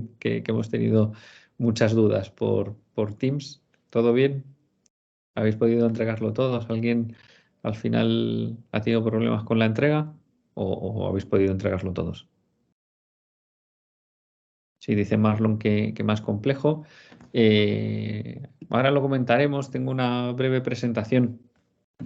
también que hemos tenido muchas dudas por Teams. ¿Todo bien? ¿Habéis podido entregarlo todos? ¿Alguien al final ha tenido problemas con la entrega o habéis podido entregarlo todos? Sí, dice Marlon que más complejo. Ahora lo comentaremos. Tengo una breve presentación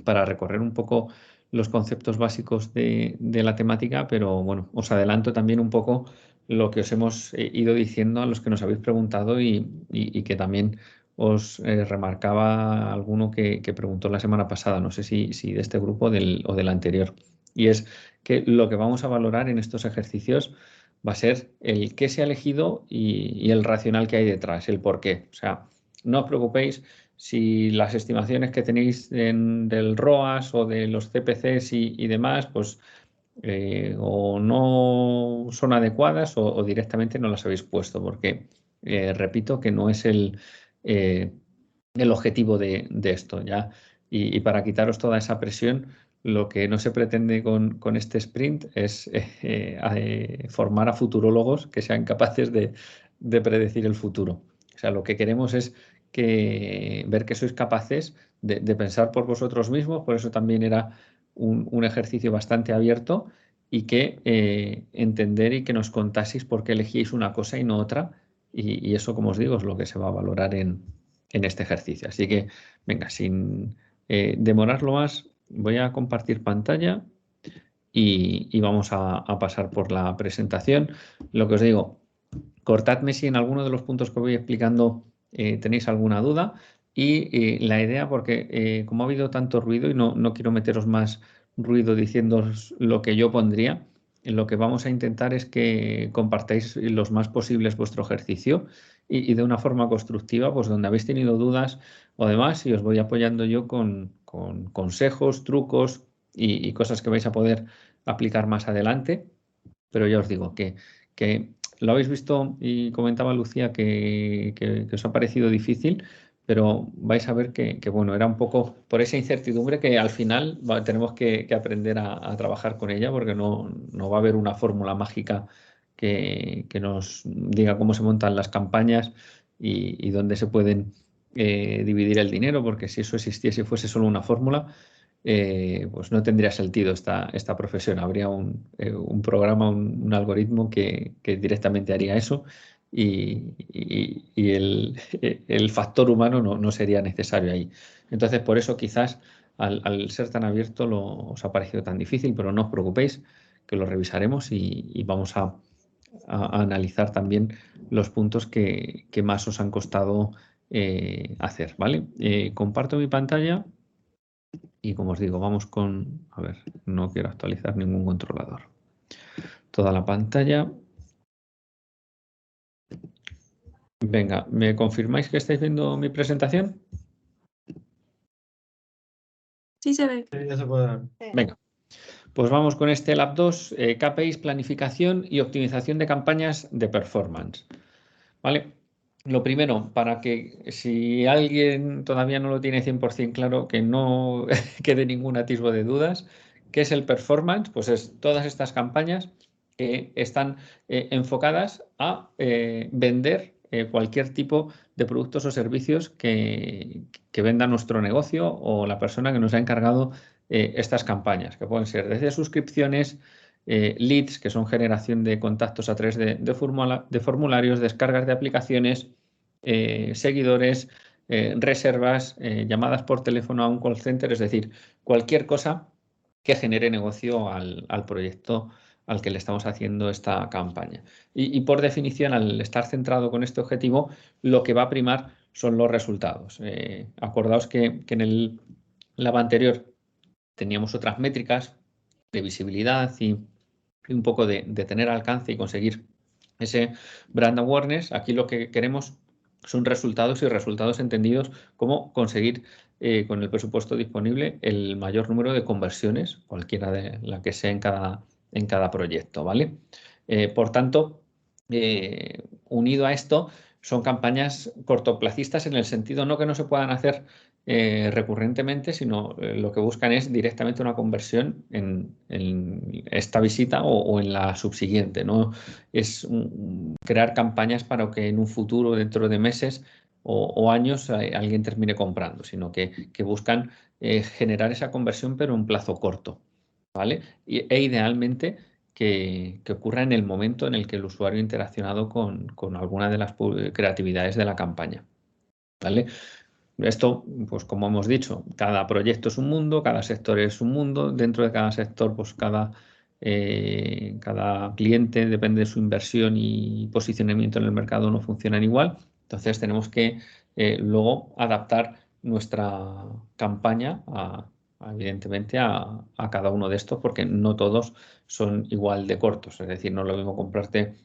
para recorrer un poco los conceptos básicos de la temática, pero bueno, os adelanto también un poco lo que os hemos ido diciendo a los que nos habéis preguntado y que también os remarcaba alguno que preguntó la semana pasada, no sé si de este grupo o del anterior. Y es que lo que vamos a valorar en estos ejercicios va a ser el qué se ha elegido y el racional que hay detrás, el por qué. O sea, no os preocupéis si las estimaciones que tenéis del ROAS o de los CPCs y demás, pues o no son adecuadas o directamente no las habéis puesto, porque repito que no es el objetivo de esto, ¿ya? Y para quitaros toda esa presión, lo que no se pretende con este sprint es formar a futurólogos que sean capaces de predecir el futuro. O sea, lo que queremos es ver que sois capaces de pensar por vosotros mismos, por eso también era un ejercicio bastante abierto y que entender y que nos contaseis por qué elegíais una cosa y no otra. Y eso, como os digo, es lo que se va a valorar en este ejercicio. Así que, venga, sin demorarlo más, voy a compartir pantalla y vamos a pasar por la presentación. Lo que os digo, cortadme si en alguno de los puntos que voy explicando tenéis alguna duda. Y la idea, porque como ha habido tanto ruido y no quiero meteros más ruido diciéndoos lo que yo pondría, lo que vamos a intentar es que compartáis los más posibles vuestro ejercicio y de una forma constructiva, pues donde habéis tenido dudas o demás, y os voy apoyando yo con consejos, trucos y cosas que vais a poder aplicar más adelante. Pero ya os digo que lo habéis visto y comentaba Lucía que os ha parecido difícil, pero vais a ver bueno, era un poco por esa incertidumbre que al final tenemos que aprender a trabajar con ella, porque no va a haber una fórmula mágica que nos diga cómo se montan las campañas y dónde se pueden dividir el dinero, porque si eso existiese y fuese solo una fórmula, pues no tendría sentido esta profesión. Habría un programa, un algoritmo que directamente haría eso y el factor humano no sería necesario ahí. Entonces, por eso quizás al ser tan abierto os ha parecido tan difícil, pero no os preocupéis, que lo revisaremos y vamos a analizar también los puntos que más os han costado hacer, ¿vale? Comparto mi pantalla. Y como os digo, vamos con... A ver, no quiero actualizar ningún controlador. Toda la pantalla. Venga, ¿me confirmáis que estáis viendo mi presentación? Sí, se ve. Sí, ya se puede ver. Venga, pues vamos con este Lab 2, KPIs, planificación y optimización de campañas de performance. ¿Vale? Lo primero, para que si alguien todavía no lo tiene 100% claro, que no quede ningún atisbo de dudas, ¿qué es el performance? Pues es todas estas campañas que están enfocadas a vender cualquier tipo de productos o servicios que venda nuestro negocio o la persona que nos ha encargado estas campañas, que pueden ser desde suscripciones, leads, que son generación de contactos a través de formularios, descargas de aplicaciones, seguidores, reservas, llamadas por teléfono a un call center, es decir, cualquier cosa que genere negocio al proyecto al que le estamos haciendo esta campaña. Y por definición, al estar centrado con este objetivo, lo que va a primar son los resultados. Acordaos que en el lab anterior teníamos otras métricas de visibilidad y un poco de tener alcance y conseguir ese brand awareness. Aquí lo que queremos son resultados y resultados entendidos como conseguir con el presupuesto disponible el mayor número de conversiones, cualquiera de la que sea en cada proyecto, ¿vale? Por tanto, unido a esto, son campañas cortoplacistas en el sentido no que no se puedan hacer recurrentemente, sino lo que buscan es directamente una conversión en esta visita o en la subsiguiente. No es crear campañas para que en un futuro, dentro de meses o años, alguien termine comprando, sino que buscan generar esa conversión pero en un plazo corto, ¿vale? E idealmente que ocurra en el momento en el que el usuario ha interaccionado con alguna de las creatividades de la campaña, ¿vale? Esto, pues como hemos dicho, cada proyecto es un mundo, cada sector es un mundo, dentro de cada sector, pues cada cliente, depende de su inversión y posicionamiento en el mercado, no funcionan igual. Entonces tenemos que luego adaptar nuestra campaña evidentemente a cada uno de estos, porque no todos son igual de cortos. Es decir, no es lo mismo comprarte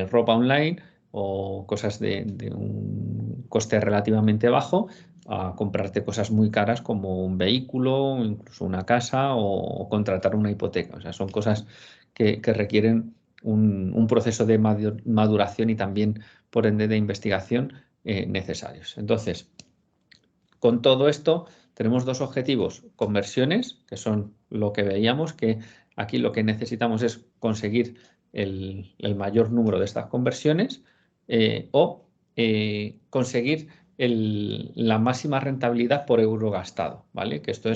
ropa online o cosas de un coste relativamente bajo a comprarte cosas muy caras como un vehículo, incluso una casa o contratar una hipoteca. O sea, son cosas que requieren un proceso de maduración y también, por ende, de investigación necesarios. Entonces, con todo esto, tenemos dos objetivos: conversiones, que son lo que veíamos, que aquí lo que necesitamos es conseguir el mayor número de estas conversiones o conseguir la máxima rentabilidad por euro gastado, ¿vale? Que esto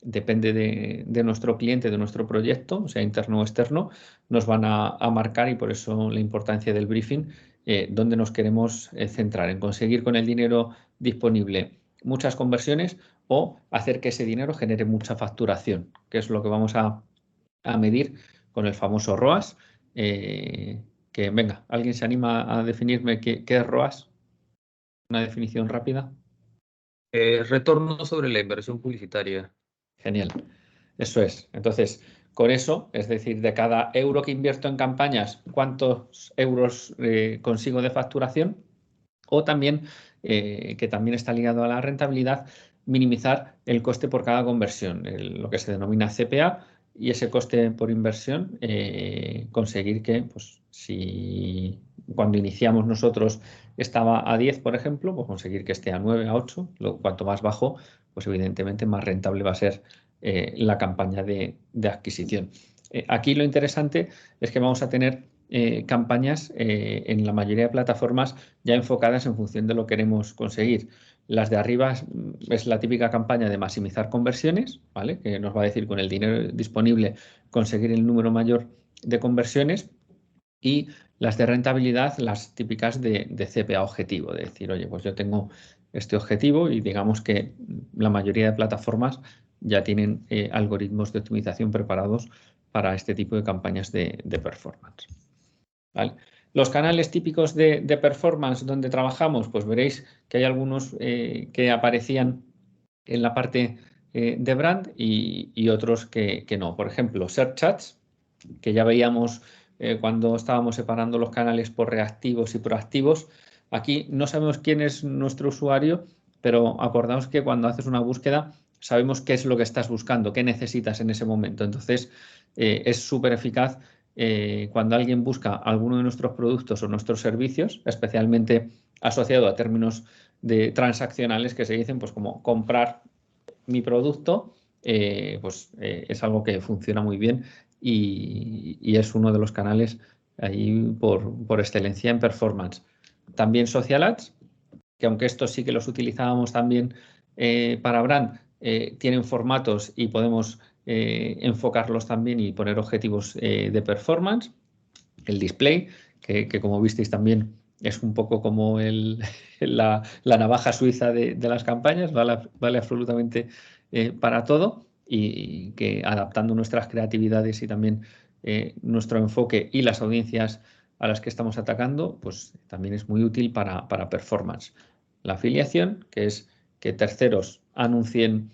depende de nuestro cliente, de nuestro proyecto, sea interno o externo, nos van a marcar, y por eso la importancia del briefing, dónde nos queremos centrar, en conseguir con el dinero disponible muchas conversiones o hacer que ese dinero genere mucha facturación, que es lo que vamos a medir con el famoso ROAS. Que venga, ¿alguien se anima a definirme qué es ROAS? Una definición rápida. Retorno sobre la inversión publicitaria. Genial, eso es. Entonces, con eso, es decir, de cada euro que invierto en campañas, ¿cuántos euros consigo de facturación? O también, que también está ligado a la rentabilidad, minimizar el coste por cada conversión, lo que se denomina CPA, y ese coste por inversión, conseguir que, pues, si cuando iniciamos nosotros estaba a 10, por ejemplo, pues conseguir que esté a 9, a 8, cuanto más bajo, pues evidentemente más rentable va a ser la campaña de adquisición. Aquí lo interesante es que vamos a tener campañas en la mayoría de plataformas ya enfocadas en función de lo que queremos conseguir. Las de arriba es la típica campaña de maximizar conversiones, ¿vale? Que nos va a decir con el dinero disponible conseguir el número mayor de conversiones, y las de rentabilidad, las típicas de CPA objetivo, de decir, oye, pues yo tengo este objetivo, y digamos que la mayoría de plataformas ya tienen algoritmos de optimización preparados para este tipo de campañas de performance. ¿Vale? Los canales típicos de performance donde trabajamos, pues veréis que hay algunos que aparecían en la parte de brand y otros que no. Por ejemplo, Search Ads, que ya veíamos cuando estábamos separando los canales por reactivos y proactivos. Aquí no sabemos quién es nuestro usuario, pero acordaos que cuando haces una búsqueda sabemos qué es lo que estás buscando, qué necesitas en ese momento. Entonces, es súper eficaz cuando alguien busca alguno de nuestros productos o nuestros servicios, especialmente asociado a términos transaccionales que se dicen, pues como comprar mi producto, es algo que funciona muy bien y es uno de los canales ahí por excelencia en performance. También Social Ads, que aunque estos sí que los utilizábamos también para brand, tienen formatos y podemos enfocarlos también y poner objetivos de performance. El display, que como visteis también es un poco como la navaja suiza de las campañas, vale absolutamente para todo, y que adaptando nuestras creatividades y también nuestro enfoque y las audiencias a las que estamos atacando, pues también es muy útil para performance. La afiliación, que es que terceros anuncien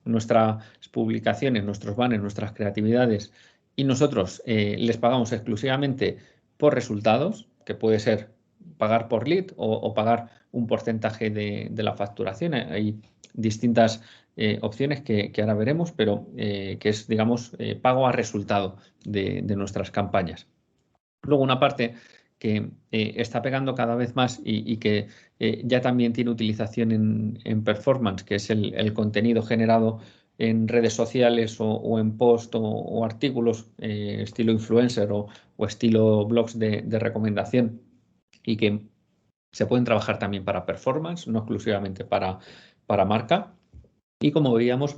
nuestras publicaciones, nuestros banners, nuestras creatividades, y nosotros les pagamos exclusivamente por resultados, que puede ser pagar por lead o pagar un porcentaje de la facturación. Hay distintas opciones que ahora veremos, pero que es, digamos, pago a resultado de nuestras campañas. Luego, una parte que está pegando cada vez más y que ya también tiene utilización en performance, que es el contenido generado en redes sociales o en post o artículos estilo influencer o estilo blogs de recomendación, y que se pueden trabajar también para performance, no exclusivamente para marca. Y como veíamos,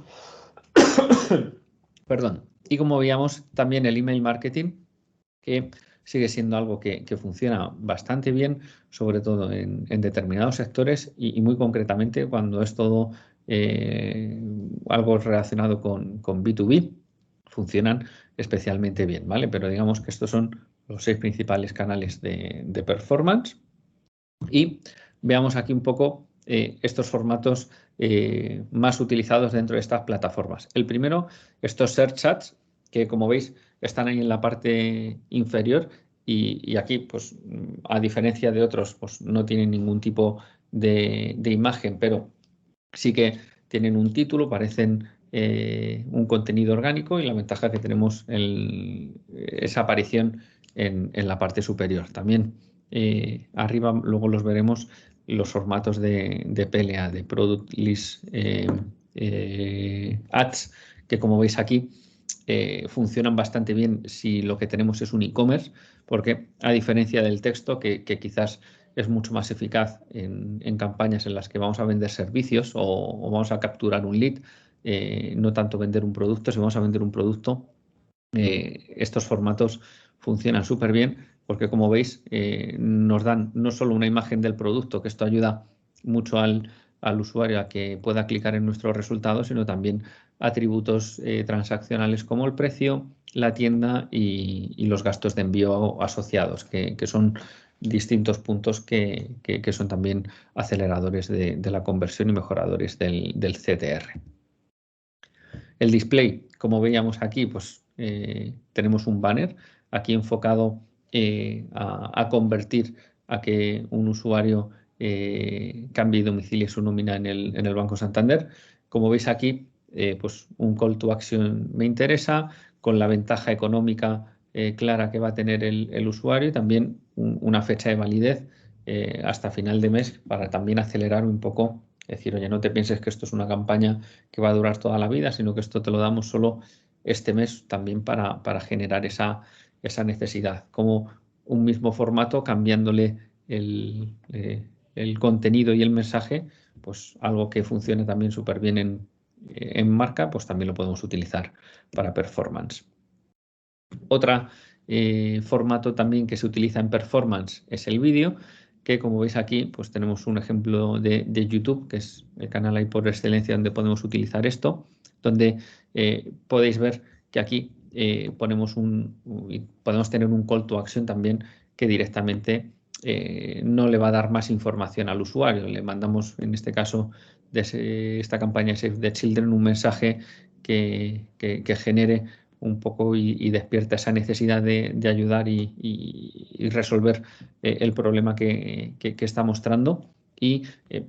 perdón, y como veíamos también el email marketing, que sigue siendo algo que funciona bastante bien, sobre todo en determinados sectores y muy concretamente cuando es todo algo relacionado con B2B, funcionan especialmente bien, ¿vale? Pero digamos que estos son los 6 principales canales de performance. Y veamos aquí un poco estos formatos más utilizados dentro de estas plataformas. El primero, estos search ads, que como veis están ahí en la parte inferior y aquí, pues a diferencia de otros, pues no tienen ningún tipo de imagen, pero sí que tienen un título, parecen un contenido orgánico, y la ventaja es que tenemos esa aparición en la parte superior. También arriba luego los veremos, los formatos de PLA, de Product List Ads, que como veis aquí funcionan bastante bien si lo que tenemos es un e-commerce, porque a diferencia del texto, que quizás es mucho más eficaz en campañas en las que vamos a vender servicios o vamos a capturar un lead, no tanto vender un producto. Si vamos a vender un producto, estos formatos funcionan súper bien, porque como veis nos dan no solo una imagen del producto, que esto ayuda mucho al usuario a que pueda clicar en nuestros resultados, sino también atributos transaccionales como el precio, la tienda y los gastos de envío asociados, que son distintos puntos que son también aceleradores de la conversión y mejoradores del CTR. El display, como veíamos aquí, pues tenemos un banner aquí enfocado a convertir a que un usuario cambie y domicilie su nómina en el Banco Santander. Como veis aquí, pues un call to action me interesa, con la ventaja económica clara que va a tener el usuario, y también una fecha de validez hasta final de mes, para también acelerar un poco. Es decir, oye, no te pienses que esto es una campaña que va a durar toda la vida, sino que esto te lo damos solo este mes, también para generar esa necesidad. Como un mismo formato, cambiándole el contenido y el mensaje, pues algo que funcione también súper bien en marca, pues también lo podemos utilizar para performance. Otro formato también que se utiliza en performance es el vídeo, que como veis aquí, pues tenemos un ejemplo de YouTube, que es el canal ahí por excelencia donde podemos utilizar esto, donde podéis ver que aquí podemos tener un call to action también, que directamente no le va a dar más información al usuario. Le mandamos, en este caso de esta campaña Save the Children, un mensaje que genere un poco y despierta esa necesidad de ayudar y resolver el problema que está mostrando, y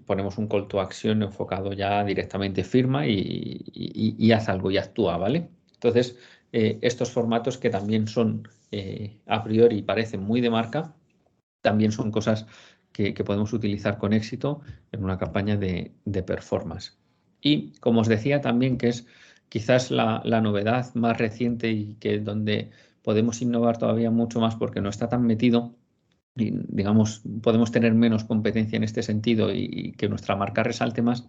ponemos un call to action enfocado ya directamente, firma y haz algo y actúa, ¿vale? Entonces, estos formatos, que también son a priori parecen muy de marca, también son cosas que podemos utilizar con éxito en una campaña de performance. Y como os decía también, que es quizás la novedad más reciente y que donde podemos innovar todavía mucho más, porque no está tan metido y, digamos, podemos tener menos competencia en este sentido y que nuestra marca resalte más,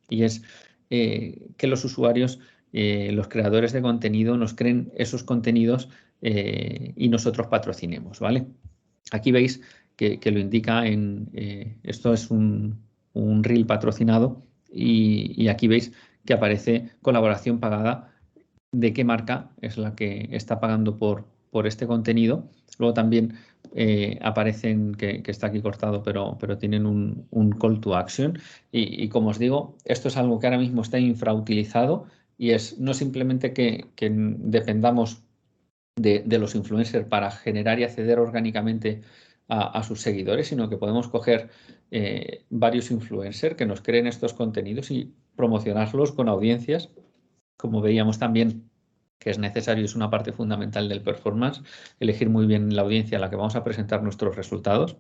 y es que los usuarios, los creadores de contenido, nos creen esos contenidos y nosotros patrocinemos, ¿vale? Aquí veis que lo indica esto es un reel patrocinado, y aquí veis que aparece colaboración pagada, de qué marca es la que está pagando por este contenido. Luego también aparecen, que está aquí cortado, pero tienen un call to action. Y como os digo, esto es algo que ahora mismo está infrautilizado, y es no simplemente que dependamos de los influencers para generar y acceder orgánicamente a sus seguidores, sino que podemos coger varios influencers que nos creen estos contenidos y promocionarlos con audiencias, como veíamos también que es necesario, es una parte fundamental del performance, elegir muy bien la audiencia a la que vamos a presentar nuestros resultados.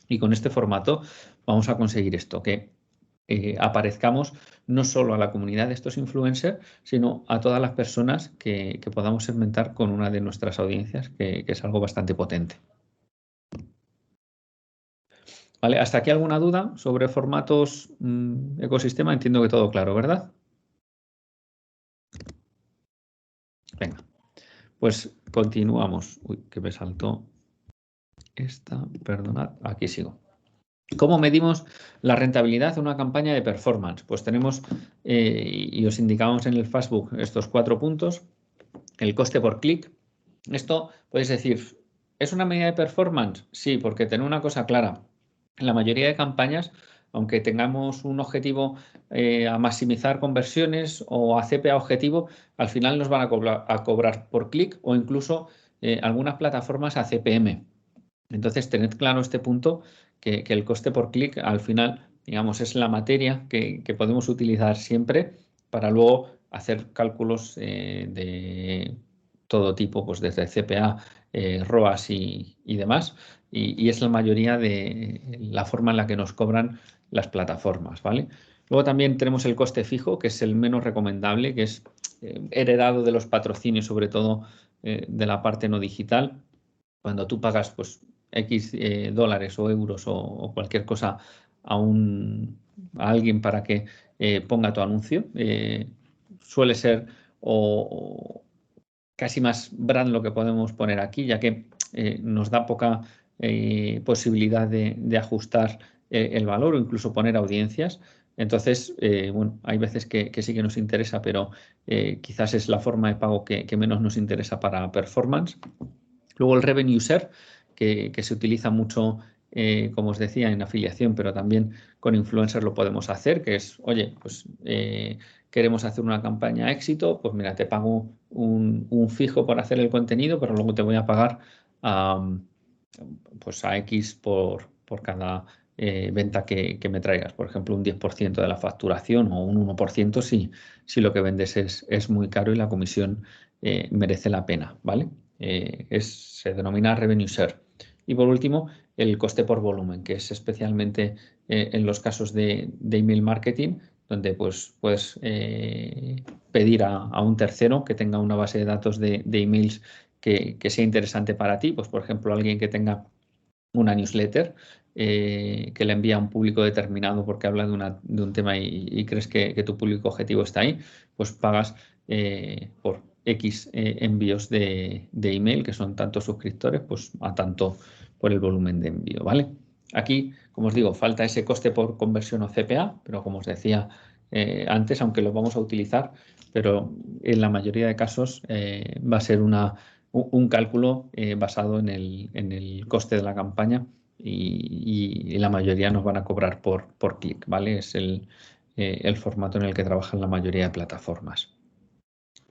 Y con este formato vamos a conseguir esto, que aparezcamos no solo a la comunidad de estos influencers, sino a todas las personas que podamos segmentar con una de nuestras audiencias, que es algo bastante potente. Vale, ¿hasta aquí alguna duda sobre formatos ecosistema? Entiendo que todo claro, ¿verdad? Venga, pues continuamos. Uy, que me saltó esta, perdonad, aquí sigo. ¿Cómo medimos la rentabilidad de una campaña de performance? Pues tenemos, y os indicamos en el Facebook estos 4 puntos, el coste por clic. Esto podéis decir, ¿es una medida de performance? Sí, porque tener una cosa clara, en la mayoría de campañas, aunque tengamos un objetivo a maximizar conversiones o a CPA objetivo, al final nos van a cobrar por clic o incluso algunas plataformas a CPM. Entonces, tened claro este punto, que el coste por clic al final, digamos, es la materia que podemos utilizar siempre para luego hacer cálculos de todo tipo, pues desde CPA, ROAS y demás, y es la mayoría de la forma en la que nos cobran las plataformas, ¿vale? Luego también tenemos el coste fijo, que es el menos recomendable, que es heredado de los patrocinios, sobre todo de la parte no digital. Cuando tú pagas pues X dólares o euros o cualquier cosa a alguien para que ponga tu anuncio, suele ser o casi más brand lo que podemos poner aquí, ya que nos da poca posibilidad de ajustar el valor o incluso poner audiencias. Entonces, bueno, hay veces que sí que nos interesa, pero quizás es la forma de pago que menos nos interesa para performance. Luego el revenue share, que se utiliza mucho, como os decía, en afiliación, pero también con influencers lo podemos hacer, que es, oye, pues queremos hacer una campaña éxito, pues mira, te pago un fijo por hacer el contenido, pero luego te voy a pagar pues a X por cada venta que me traigas. Por ejemplo, un 10% de la facturación o un 1% si lo que vendes es muy caro y la comisión merece la pena, ¿vale? Se denomina revenue share. Y por último, el coste por volumen, que es especialmente en los casos de email marketing, donde pues puedes pedir a un tercero que tenga una base de datos de emails que sea interesante para ti. Pues por ejemplo, alguien que tenga una newsletter que le envía a un público determinado porque habla de un tema y crees que tu público objetivo está ahí, pues pagas por X envíos de email, que son tantos suscriptores, pues a tanto por el volumen de envío, ¿vale? Aquí, como os digo, falta ese coste por conversión o CPA, pero como os decía antes, aunque lo vamos a utilizar, pero en la mayoría de casos va a ser un cálculo basado en el coste de la campaña y la mayoría nos van a cobrar por clic, ¿vale? Es el formato en el que trabajan la mayoría de plataformas,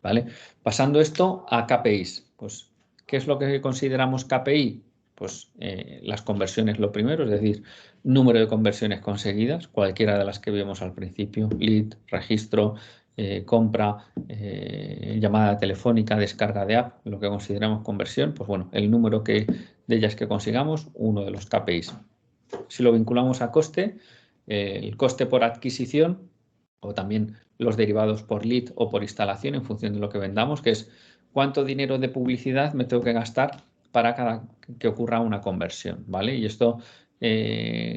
¿vale? Pasando esto a KPIs, pues, ¿qué es lo que consideramos KPI? Pues las conversiones lo primero, es decir, número de conversiones conseguidas, cualquiera de las que vimos al principio, lead, registro, compra, llamada telefónica, descarga de app, lo que consideramos conversión, pues bueno, el número de ellas que consigamos, uno de los KPIs. Si lo vinculamos a coste, el coste por adquisición o también los derivados por lead o por instalación en función de lo que vendamos, que es cuánto dinero de publicidad me tengo que gastar para cada que ocurra una conversión, ¿vale? Y esto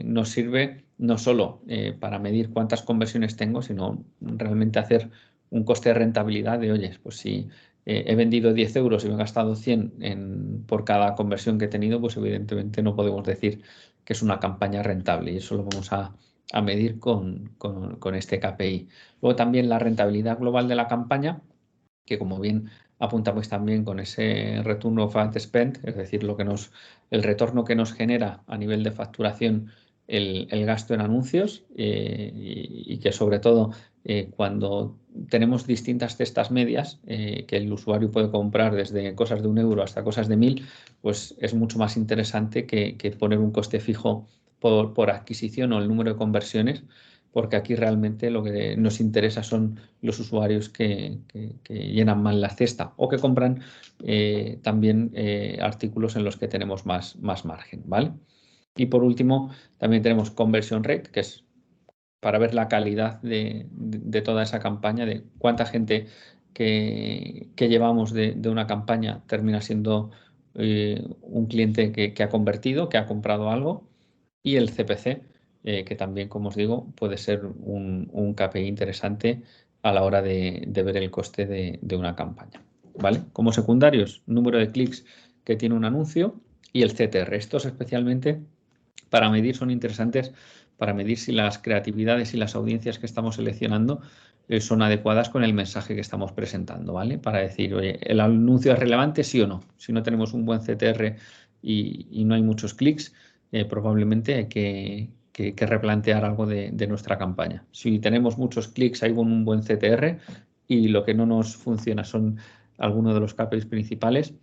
nos sirve no solo para medir cuántas conversiones tengo, sino realmente hacer un coste de rentabilidad de, oye, pues si he vendido 10 euros y me he gastado 100 por cada conversión que he tenido, pues evidentemente no podemos decir que es una campaña rentable y eso lo vamos a medir con este KPI. Luego también la rentabilidad global de la campaña, que como bien apuntamos también con ese return of ad spend, es decir, el retorno que nos genera a nivel de facturación el gasto en anuncios y que sobre todo cuando tenemos distintas cestas medias que el usuario puede comprar desde cosas de 1 euro hasta cosas de 1000, pues es mucho más interesante que poner un coste fijo por adquisición o el número de conversiones porque aquí realmente lo que nos interesa son los usuarios que llenan mal la cesta o que compran también artículos en los que tenemos más margen, ¿vale? Y por último, también tenemos Conversion Rate, que es para ver la calidad de toda esa campaña, de cuánta gente que llevamos de una campaña termina siendo un cliente que ha convertido, que ha comprado algo, y el CPC, que también, como os digo, puede ser un KPI interesante a la hora de ver el coste de una campaña, ¿vale? Como secundarios, número de clics que tiene un anuncio y el CTR. Estos especialmente para medir son interesantes para medir si las creatividades y las audiencias que estamos seleccionando son adecuadas con el mensaje que estamos presentando, ¿vale? Para decir, oye, ¿el anuncio es relevante, sí o no? Si no tenemos un buen CTR y no hay muchos clics, probablemente hay que replantear algo de nuestra campaña. Si tenemos muchos clics, hay un buen CTR y lo que no nos funciona son algunos de los KPIs principales,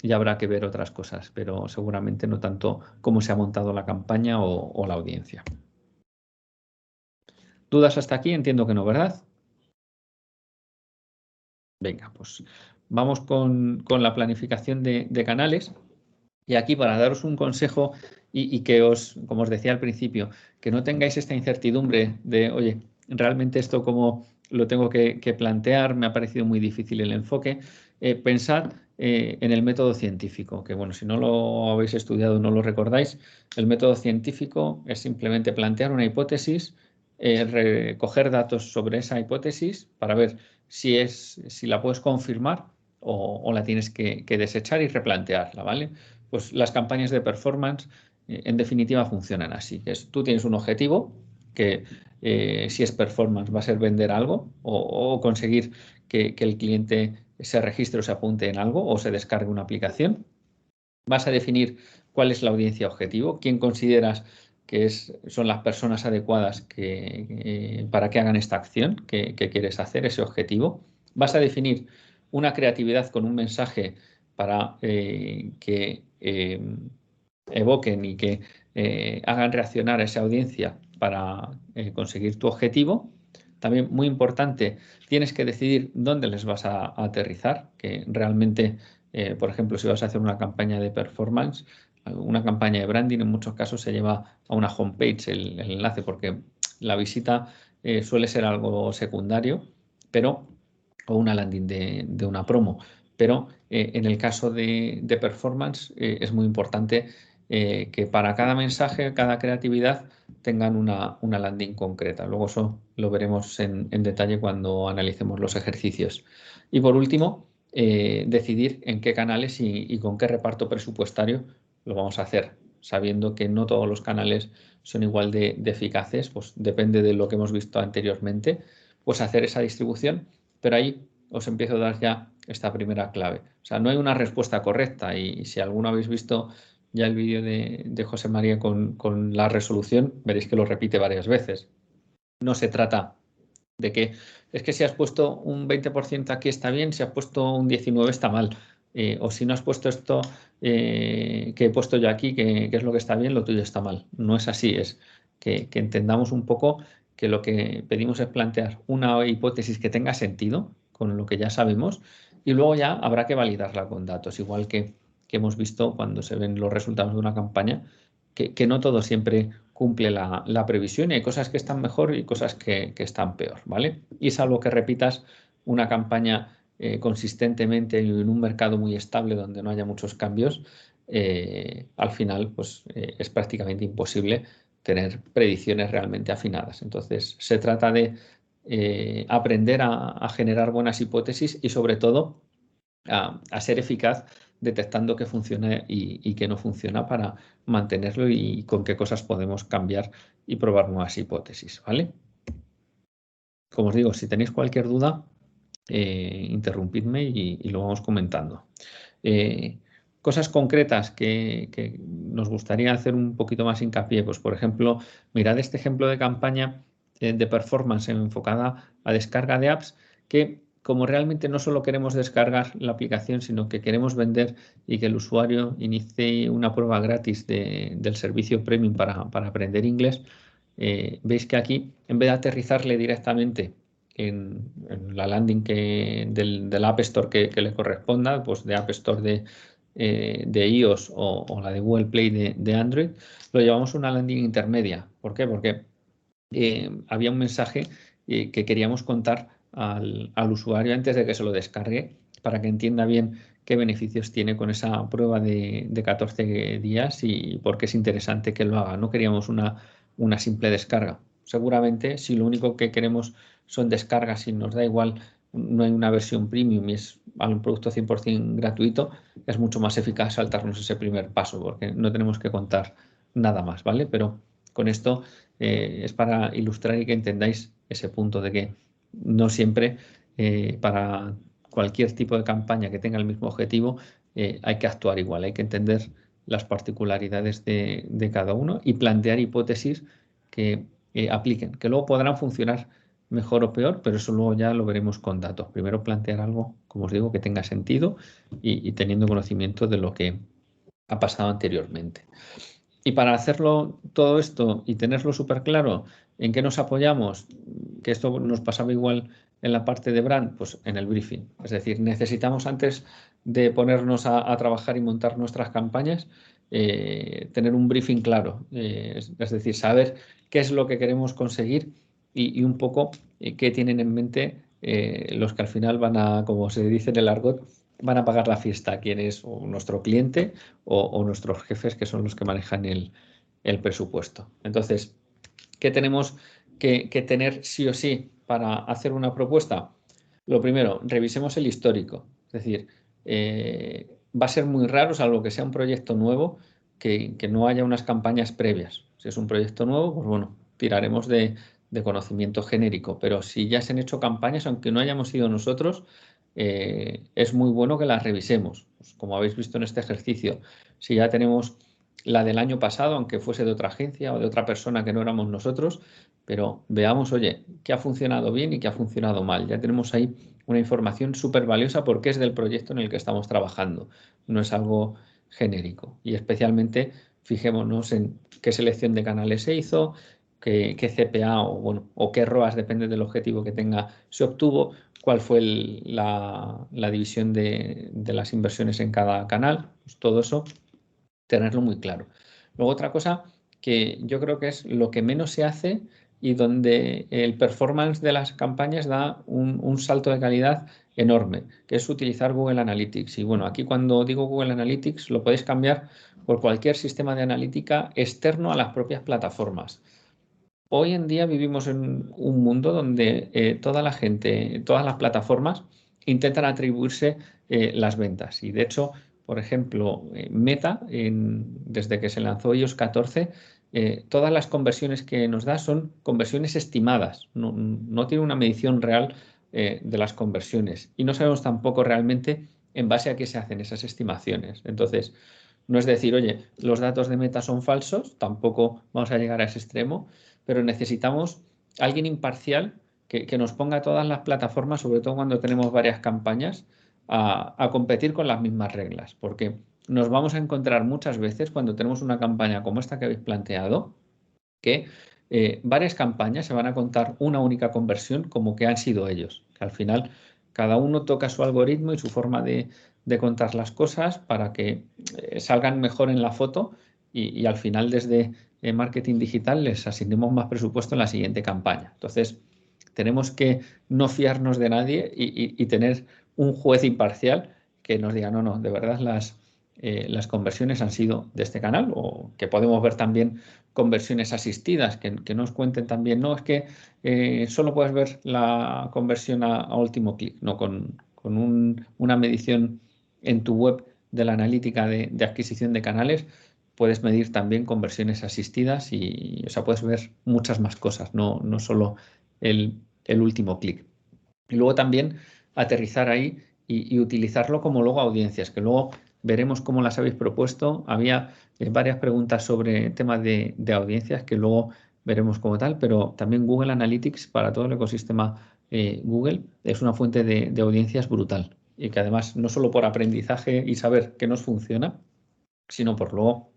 ya habrá que ver otras cosas, pero seguramente no tanto cómo se ha montado la campaña o la audiencia. ¿Dudas hasta aquí? Entiendo que no, ¿verdad? Venga, pues vamos con la planificación de canales. Y aquí para daros un consejo y que como os decía al principio, que no tengáis esta incertidumbre de, oye, realmente esto como lo tengo que plantear, me ha parecido muy difícil el enfoque. Pensad en el método científico, que bueno, si no lo habéis estudiado, no lo recordáis, el método científico es simplemente plantear una hipótesis, recoger datos sobre esa hipótesis para ver si la puedes confirmar o la tienes que desechar y replantearla, ¿vale? Pues las campañas de performance, en definitiva, funcionan así. Tú tienes un objetivo que si es performance va a ser vender algo o conseguir que el cliente se registre o se apunte en algo o se descargue una aplicación. Vas a definir cuál es la audiencia objetivo, quién consideras que son las personas adecuadas para que hagan esta acción que quieres hacer, ese objetivo. Vas a definir una creatividad con un mensaje para que evoquen y que hagan reaccionar a esa audiencia para conseguir tu objetivo. También muy importante, tienes que decidir dónde les vas a aterrizar, que realmente, por ejemplo, si vas a hacer una campaña de performance, una campaña de branding, en muchos casos se lleva a una homepage el enlace, porque la visita suele ser algo secundario, o una landing de una promo. Pero en el caso de performance es muy importante que para cada mensaje, cada creatividad, tengan una landing concreta. Luego eso lo veremos en detalle cuando analicemos los ejercicios. Y por último, decidir en qué canales y con qué reparto presupuestario lo vamos a hacer, sabiendo que no todos los canales son igual de eficaces, pues depende de lo que hemos visto anteriormente, pues hacer esa distribución, pero ahí os empiezo a dar ya esta primera clave. O sea, no hay una respuesta correcta y si alguno habéis visto ya el vídeo de José María con la resolución, veréis que lo repite varias veces. No se trata de que es que si has puesto un 20% aquí está bien, si has puesto un 19% está mal. O si no has puesto esto que he puesto yo aquí, que es lo que está bien, lo tuyo está mal. No es así, es que entendamos un poco que lo que pedimos es plantear una hipótesis que tenga sentido con lo que ya sabemos y luego ya habrá que validarla con datos, igual que hemos visto cuando se ven los resultados de una campaña, que no todo siempre cumple la previsión y hay cosas que están mejor y cosas que están peor, ¿vale? Y salvo que repitas una campaña consistentemente en un mercado muy estable donde no haya muchos cambios, al final pues, es prácticamente imposible tener predicciones realmente afinadas. Entonces, se trata de aprender a generar buenas hipótesis y sobre todo a ser eficaz detectando qué funciona y qué no funciona para mantenerlo y con qué cosas podemos cambiar y probar nuevas hipótesis, ¿vale? Como os digo, si tenéis cualquier duda, interrumpidme y lo vamos comentando. Cosas concretas que nos gustaría hacer un poquito más hincapié, pues por ejemplo, mirad este ejemplo de campaña de performance enfocada a descarga de apps que como realmente no solo queremos descargar la aplicación, sino que queremos vender y que el usuario inicie una prueba gratis del servicio premium para aprender inglés, veis que aquí, en vez de aterrizarle directamente en la landing del App Store que le corresponda, pues de App Store de iOS o la de Google Play de Android, lo llevamos a una landing intermedia. ¿Por qué? Porque había un mensaje que queríamos contar al usuario antes de que se lo descargue para que entienda bien qué beneficios tiene con esa prueba de 14 días y por qué es interesante que lo haga. No queríamos una simple descarga. Seguramente, si lo único que queremos son descargas y nos da igual, no hay una versión premium y es un producto 100% gratuito, es mucho más eficaz saltarnos ese primer paso porque no tenemos que contar nada más, ¿vale? Pero con esto es para ilustrar y que entendáis ese punto de que no siempre para cualquier tipo de campaña que tenga el mismo objetivo hay que actuar igual, hay que entender las particularidades de cada uno y plantear hipótesis que apliquen, que luego podrán funcionar mejor o peor, pero eso luego ya lo veremos con datos. Primero plantear algo, como os digo, que tenga sentido y teniendo conocimiento de lo que ha pasado anteriormente. Y para hacerlo todo esto y tenerlo súper claro, ¿en qué nos apoyamos? Que esto nos pasaba igual en la parte de brand, pues en el briefing. Es decir, necesitamos antes de ponernos a trabajar y montar nuestras campañas, tener un briefing claro. Es decir, saber qué es lo que queremos conseguir y un poco qué tienen en mente los que al final van a, como se dice en el argot, van a pagar la fiesta, quién es nuestro cliente o nuestros jefes, que son los que manejan el presupuesto. Entonces, ¿qué tenemos que tener sí o sí para hacer una propuesta? Lo primero, revisemos el histórico. Es decir, va a ser muy raro, salvo que sea un proyecto nuevo, que no haya unas campañas previas. Si es un proyecto nuevo, pues bueno, tiraremos de conocimiento genérico. Pero si ya se han hecho campañas, aunque no hayamos sido nosotros, es muy bueno que las revisemos. Pues como habéis visto en este ejercicio, si ya tenemos la del año pasado, aunque fuese de otra agencia o de otra persona que no éramos nosotros, pero veamos, oye, qué ha funcionado bien y qué ha funcionado mal. Ya tenemos ahí una información súper valiosa porque es del proyecto en el que estamos trabajando, no es algo genérico. Y especialmente fijémonos en qué selección de canales se hizo, qué CPA o qué ROAS, depende del objetivo que tenga, se obtuvo, cuál fue la división de las inversiones en cada canal, pues todo eso, tenerlo muy claro. Luego otra cosa que yo creo que es lo que menos se hace y donde el performance de las campañas da un salto de calidad enorme, que es utilizar Google Analytics. Y bueno, aquí cuando digo Google Analytics lo podéis cambiar por cualquier sistema de analítica externo a las propias plataformas. Hoy en día vivimos en un mundo donde toda la gente, todas las plataformas intentan atribuirse las ventas. Y de hecho, por ejemplo, Meta, desde que se lanzó iOS 14, todas las conversiones que nos da son conversiones estimadas. No tiene una medición real de las conversiones. Y no sabemos tampoco realmente en base a qué se hacen esas estimaciones. Entonces, no es decir, oye, los datos de Meta son falsos, tampoco vamos a llegar a ese extremo, pero necesitamos alguien imparcial que nos ponga todas las plataformas, sobre todo cuando tenemos varias campañas, a competir con las mismas reglas, porque nos vamos a encontrar muchas veces cuando tenemos una campaña como esta que habéis planteado, que varias campañas se van a contar una única conversión como que han sido ellos, que al final cada uno toca su algoritmo y su forma de contar las cosas para que salgan mejor en la foto y al final desde marketing digital les asignemos más presupuesto en la siguiente campaña. Entonces, tenemos que no fiarnos de nadie y tener un juez imparcial que nos diga, no, de verdad las conversiones han sido de este canal, o que podemos ver también conversiones asistidas, que nos cuenten también, no, es que solo puedes ver la conversión a último clic, no, con una medición en tu web de la analítica de adquisición de canales, puedes medir también conversiones asistidas y, o sea, puedes ver muchas más cosas, no solo el último clic. Y luego también aterrizar ahí y utilizarlo como luego audiencias, que luego veremos cómo las habéis propuesto. Había varias preguntas sobre temas de audiencias que luego veremos como tal, pero también Google Analytics para todo el ecosistema Google es una fuente de audiencias brutal y que además no solo por aprendizaje y saber que nos funciona, sino por luego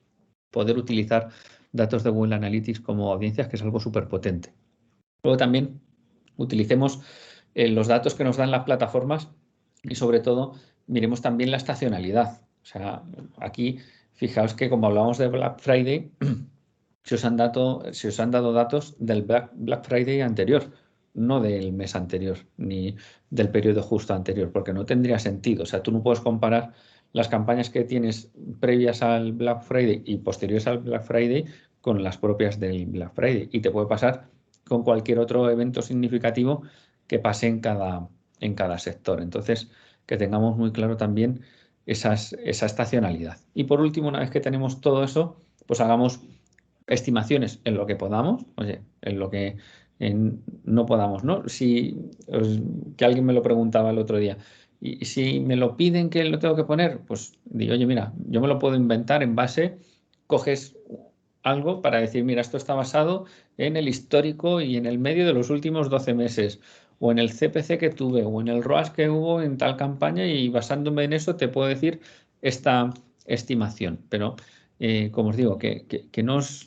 poder utilizar datos de Google Analytics como audiencias, que es algo súper potente. Luego también utilicemos los datos que nos dan las plataformas y sobre todo miremos también la estacionalidad. O sea, aquí fijaos que como hablábamos de Black Friday, se os han dado datos del Black Friday anterior, no del mes anterior, ni del periodo justo anterior, porque no tendría sentido. O sea, tú no puedes comparar las campañas que tienes previas al Black Friday y posteriores al Black Friday con las propias del Black Friday. Y te puede pasar con cualquier otro evento significativo que pase en cada sector. Entonces, que tengamos muy claro también esa estacionalidad. Y por último, una vez que tenemos todo eso, pues hagamos estimaciones en lo que podamos, oye, en lo que no podamos, ¿no? Que alguien me lo preguntaba el otro día, y si me lo piden que lo tengo que poner, pues digo, oye, mira, yo me lo puedo inventar en base, coges algo para decir, mira, esto está basado en el histórico y en el medio de los últimos 12 meses, o en el CPC que tuve, o en el ROAS que hubo en tal campaña, y basándome en eso te puedo decir esta estimación, pero como os digo, que no os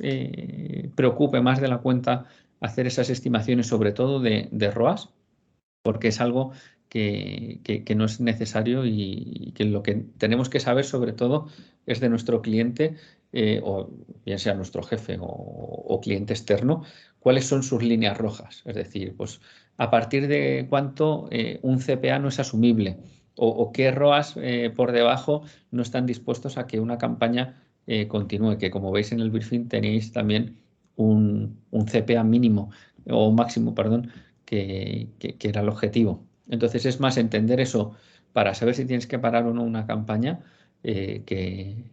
preocupe más de la cuenta hacer esas estimaciones, sobre todo de ROAS, porque es algo que no es necesario y que lo que tenemos que saber sobre todo es de nuestro cliente, o bien sea nuestro jefe o cliente externo, cuáles son sus líneas rojas. Es decir, pues a partir de cuánto un CPA no es asumible o qué ROAS por debajo no están dispuestos a que una campaña continúe, que como veis en el briefing tenéis también un CPA mínimo o máximo, perdón, que era el objetivo. Entonces es más entender eso para saber si tienes que parar o no una campaña, que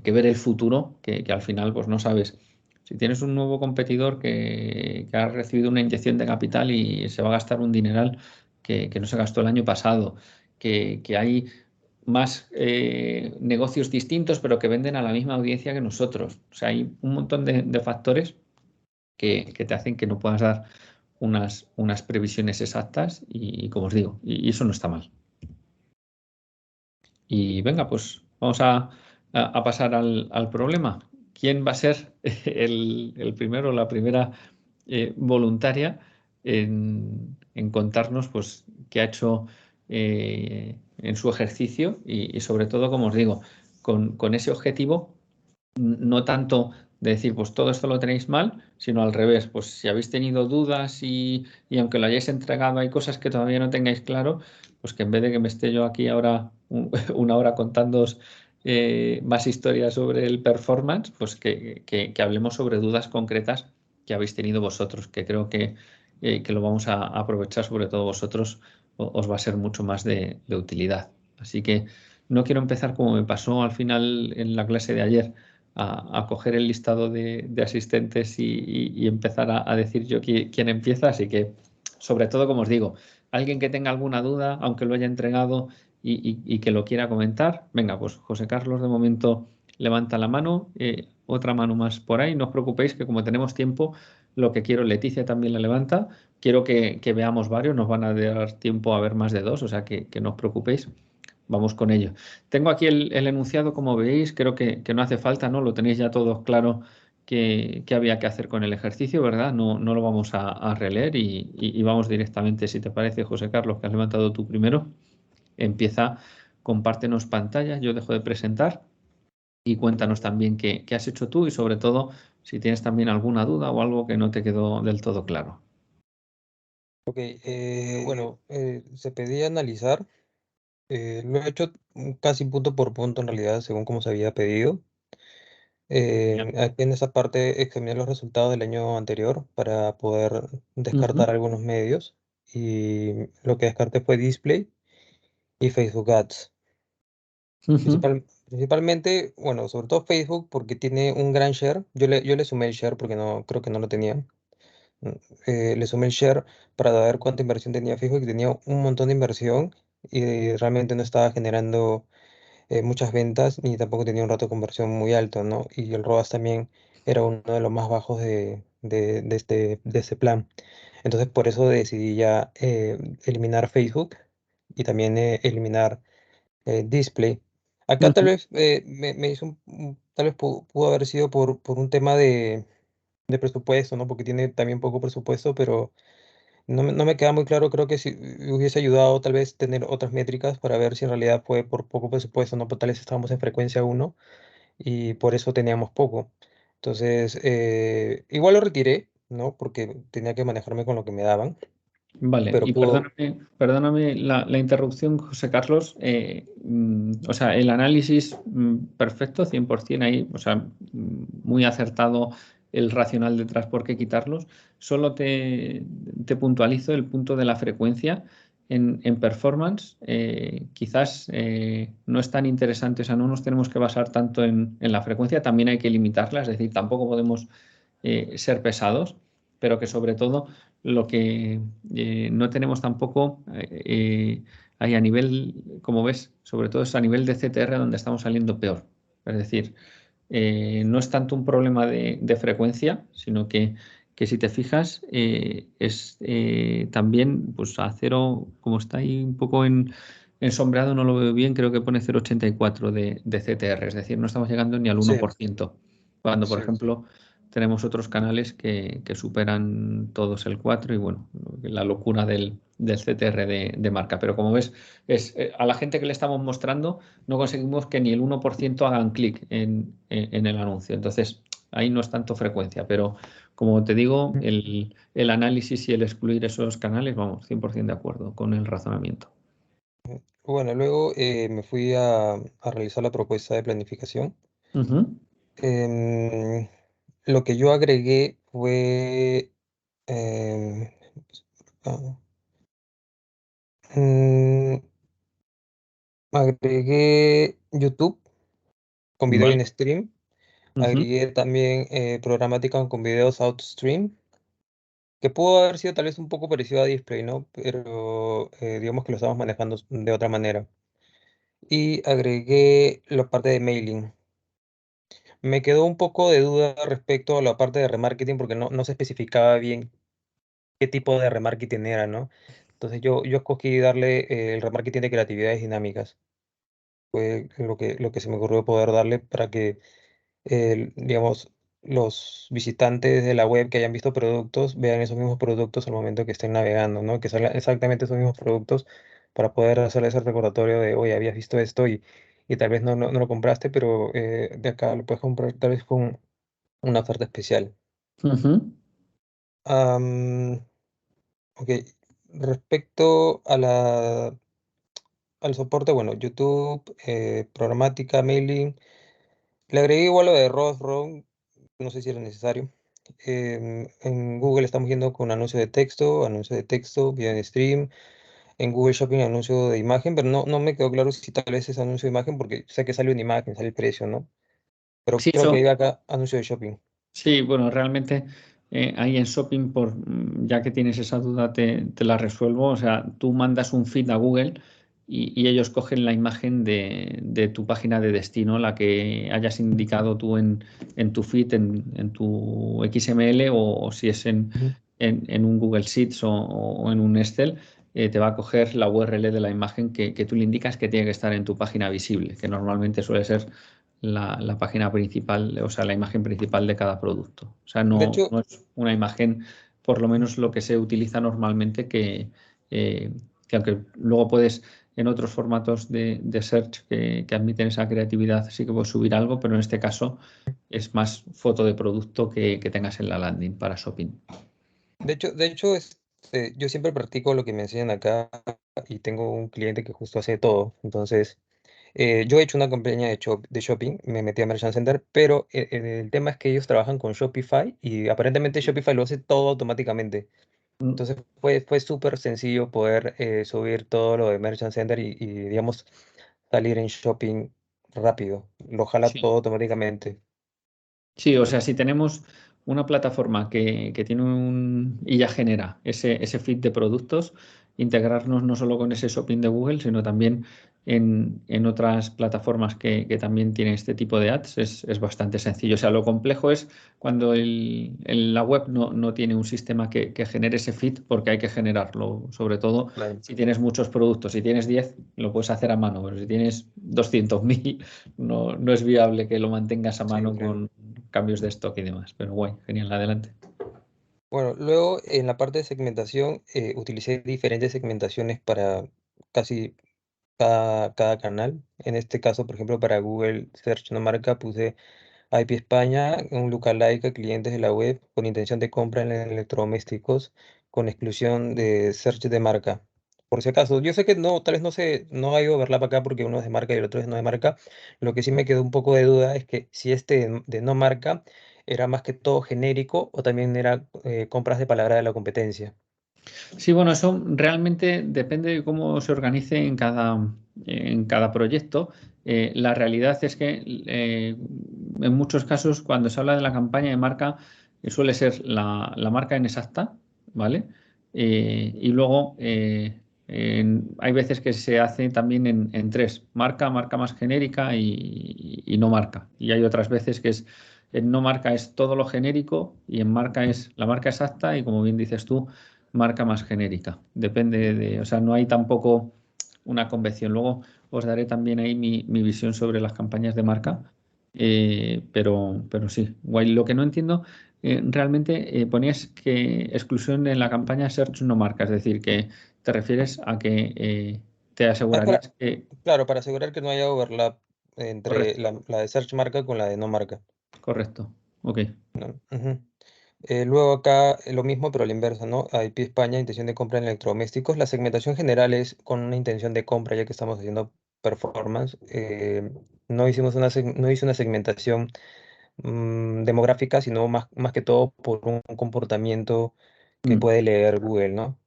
ver el futuro, que al final pues no sabes. Si tienes un nuevo competidor que ha recibido una inyección de capital y se va a gastar un dineral que no se gastó el año pasado, que hay más negocios distintos pero que venden a la misma audiencia que nosotros. O sea, hay un montón de factores que te hacen que no puedas dar unas previsiones exactas y como os digo, y eso no está mal. Y venga, pues vamos a pasar al problema. ¿Quién va a ser el primero o la primera voluntaria en contarnos pues, qué ha hecho en su ejercicio y sobre todo, como os digo, con ese objetivo no tanto de decir, pues todo esto lo tenéis mal, sino al revés, pues si habéis tenido dudas y aunque lo hayáis entregado hay cosas que todavía no tengáis claro, pues que en vez de que me esté yo aquí ahora una hora contándoos más historias sobre el performance, pues que hablemos sobre dudas concretas que habéis tenido vosotros, que creo que lo vamos a aprovechar, sobre todo vosotros, os va a ser mucho más de utilidad. Así que no quiero empezar como me pasó al final en la clase de ayer, a coger el listado de asistentes y empezar a decir yo quién empieza. Así que, sobre todo, como os digo, alguien que tenga alguna duda, aunque lo haya entregado y que lo quiera comentar, venga, pues José Carlos de momento levanta la mano, otra mano más por ahí, no os preocupéis que como tenemos tiempo, lo que quiero, Leticia también la levanta, quiero que veamos varios, nos van a dar tiempo a ver más de dos, o sea que no os preocupéis. Vamos con ello. Tengo aquí el enunciado, como veis, creo que no hace falta, ¿no? Lo tenéis ya todos claro que había que hacer con el ejercicio, ¿verdad? No lo vamos a releer y vamos directamente, si te parece, José Carlos, que has levantado tú primero. Empieza, compártenos pantalla, yo dejo de presentar y cuéntanos también qué has hecho tú y sobre todo si tienes también alguna duda o algo que no te quedó del todo claro. Ok, bueno, se pedía analizar. Lo he hecho casi punto por punto en realidad, según como se había pedido. Aquí en esa parte examiné los resultados del año anterior para poder descartar Ujú, algunos medios. Y lo que descarté fue Display y Facebook Ads. ujú, Principalmente, bueno, sobre todo Facebook porque tiene un gran share. Yo le sumé el share porque no, creo que no lo tenía. Mm, Le sumé el share para ver cuánta inversión tenía Facebook y tenía un montón de inversión y realmente no estaba generando muchas ventas ni tampoco tenía un rato de conversión muy alto, ¿no? Y el ROAS también era uno de los más bajos de este plan. Entonces por eso decidí ya eliminar Facebook y también eliminar Display. Acá tal ujú, vez me hizo tal vez pudo haber sido por un tema de presupuesto, ¿no? Porque tiene también poco presupuesto, pero no me queda muy claro. Creo que si hubiese ayudado tal vez tener otras métricas para ver si en realidad fue por poco presupuesto, ¿no? Pues tal vez estábamos en frecuencia uno y por eso teníamos poco. Entonces, igual lo retiré, ¿no? Porque tenía que manejarme con lo que me daban, Vale, pero y pudo. perdóname la interrupción, José Carlos. O sea, el análisis perfecto, 100% ahí, o sea, muy acertado el racional detrás por qué quitarlos. Solo te puntualizo el punto de la frecuencia. En performance, quizás no es tan interesante, o sea, no nos tenemos que basar tanto en la frecuencia, también hay que limitarla, es decir, tampoco podemos ser pesados, pero que sobre todo lo que no tenemos tampoco ahí a nivel, como ves, sobre todo es a nivel de CTR donde estamos saliendo peor. Es decir, no es tanto un problema de frecuencia, sino que si te fijas, es también pues a cero, como está ahí un poco ensombreado, no lo veo bien, creo que pone 0,84 de CTR, es decir, no estamos llegando ni al Sí, 1%, cuando por sí. ejemplo tenemos otros canales que superan todos el 4 y bueno, la locura del CTR de marca. Pero como ves, a la gente que le estamos mostrando no conseguimos que ni el 1% hagan clic en el anuncio. Entonces, ahí no es tanto frecuencia, pero como te digo, el análisis y el excluir esos canales, vamos, 100% de acuerdo con el razonamiento. Bueno, luego me fui a realizar la propuesta de planificación. Ujú. Em, lo que yo agregué fue, em, ah, mm, agregué YouTube con video Vale. in stream, Ujú. agregué también programática con videos outstream, que pudo haber sido tal vez un poco parecido a display, ¿no? Pero digamos que lo estamos manejando de otra manera. Y agregué la parte de mailing. Me quedó un poco de duda respecto a la parte de remarketing porque no se especificaba bien qué tipo de remarketing era, ¿no? Entonces yo escogí darle el remarketing de creatividades dinámicas. Fue lo que se me ocurrió poder darle para que, digamos, los visitantes de la web que hayan visto productos vean esos mismos productos al momento que estén navegando, ¿no? Que salgan exactamente esos mismos productos para poder hacer ese recordatorio de, oye, habías visto esto y tal vez no lo compraste, pero de acá lo puedes comprar tal vez con una oferta especial. Ujú. Am, ok, respecto al soporte, bueno, YouTube, programática, mailing, le agregué igual lo de Roll, no sé si era necesario. En Google estamos yendo con anuncio de texto, video en stream. En Google Shopping anuncio de imagen, pero no me quedó claro si tal vez es anuncio de imagen, porque sé que sale una imagen, sale el precio, ¿no? Pero Sí, creo que eso. iba acá anuncio de shopping. Sí, bueno, realmente ahí en Shopping, ya que tienes esa duda, te la resuelvo. O sea, tú mandas un feed a Google y ellos cogen la imagen de tu página de destino, la que hayas indicado tú en tu feed, en tu XML o si es Ujú. en un Google Sheets o en un Excel, te va a coger la URL de la imagen que tú le indicas que tiene que estar en tu página visible, que normalmente suele ser la página principal, o sea, la imagen principal de cada producto. O sea, De no, hecho, no es una imagen, por lo menos lo que se utiliza normalmente, eh, que aunque luego puedes en otros formatos de search que admiten esa creatividad, sí que puedes subir algo, pero en este caso es más foto de producto que tengas en la landing para shopping. de hecho, yo siempre practico lo que me enseñan acá y tengo un cliente que justo hace todo. Entonces, yo he hecho una campaña de shopping, me metí a Merchant Center, pero el tema es que ellos trabajan con Shopify y aparentemente Shopify lo hace todo automáticamente. Mm. Entonces fue súper sencillo poder subir todo lo de Merchant Center y, digamos, salir en shopping rápido. Lo jala Sí. todo automáticamente. Sí, o sea, si tenemos una plataforma que tiene y ya genera ese feed de productos, integrarnos no solo con ese shopping de Google, sino también en otras plataformas que también tienen este tipo de ads. Es bastante sencillo. O sea, lo complejo es cuando la web no tiene un sistema que genere ese feed, porque hay que generarlo, sobre todo Claro. si tienes muchos productos. Si tienes 10, lo puedes hacer a mano, pero si tienes 200.000, no es viable que lo mantengas a Sí, mano claro. con cambios de stock y demás. Pero guay, genial, adelante. Bueno, luego en la parte de segmentación utilicé diferentes segmentaciones para casi cada canal. En este caso, por ejemplo, para Google Search no marca, puse IP España, un lookalike a clientes de la web con intención de compra en electrodomésticos con exclusión de search de marca. Por si acaso, yo sé que no, tal vez no hay overlap acá porque uno es de marca y el otro es no de marca. Lo que sí me quedó un poco de duda es que si este de no marca era más que todo genérico o también era compras de palabra de la competencia. Sí, bueno, eso realmente depende de cómo se organice en cada proyecto. La realidad es que en muchos casos cuando se habla de la campaña de marca suele ser la marca inexacta, ¿vale? Y luego hay veces que se hace también en tres, marca más genérica y no marca. Y hay otras veces que en no marca es todo lo genérico y en marca es la marca exacta y como bien dices tú, marca más genérica. Depende o sea, no hay tampoco una convención. Luego os daré también ahí mi visión sobre las campañas de marca, pero sí, guay. Lo que no entiendo, realmente ponías que exclusión en la campaña Search no marca, es decir, que te refieres a que te Ah, asegurarías que... claro, para asegurar que no haya overlap entre Correcto, la de search marca con la de no marca. correcto. Ok. ¿No? Ujú. Luego acá lo mismo, pero a la inversa, ¿no? IP España, intención de compra en electrodomésticos. La segmentación general es con una intención de compra, ya que estamos haciendo performance. No hice una segmentación demográfica, sino más que todo por un comportamiento que Mm, puede leer Google, ¿no?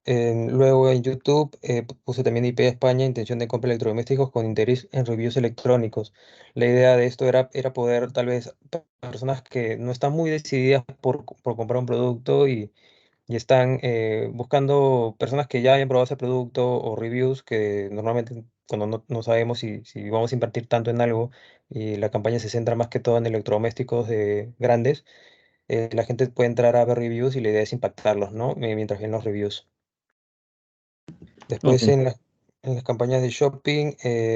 Luego en YouTube puse también IP España, intención de compra de electrodomésticos con interés en reviews electrónicos. La idea de esto era poder, tal vez, personas que no están muy decididas por comprar un producto y están buscando personas que ya hayan probado ese producto o reviews que normalmente cuando no sabemos si vamos a invertir tanto en algo y la campaña se centra más que todo en electrodomésticos grandes, la gente puede entrar a ver reviews y la idea es impactarlos, ¿no? Mientras ven los reviews. ok. Después en las campañas de shopping,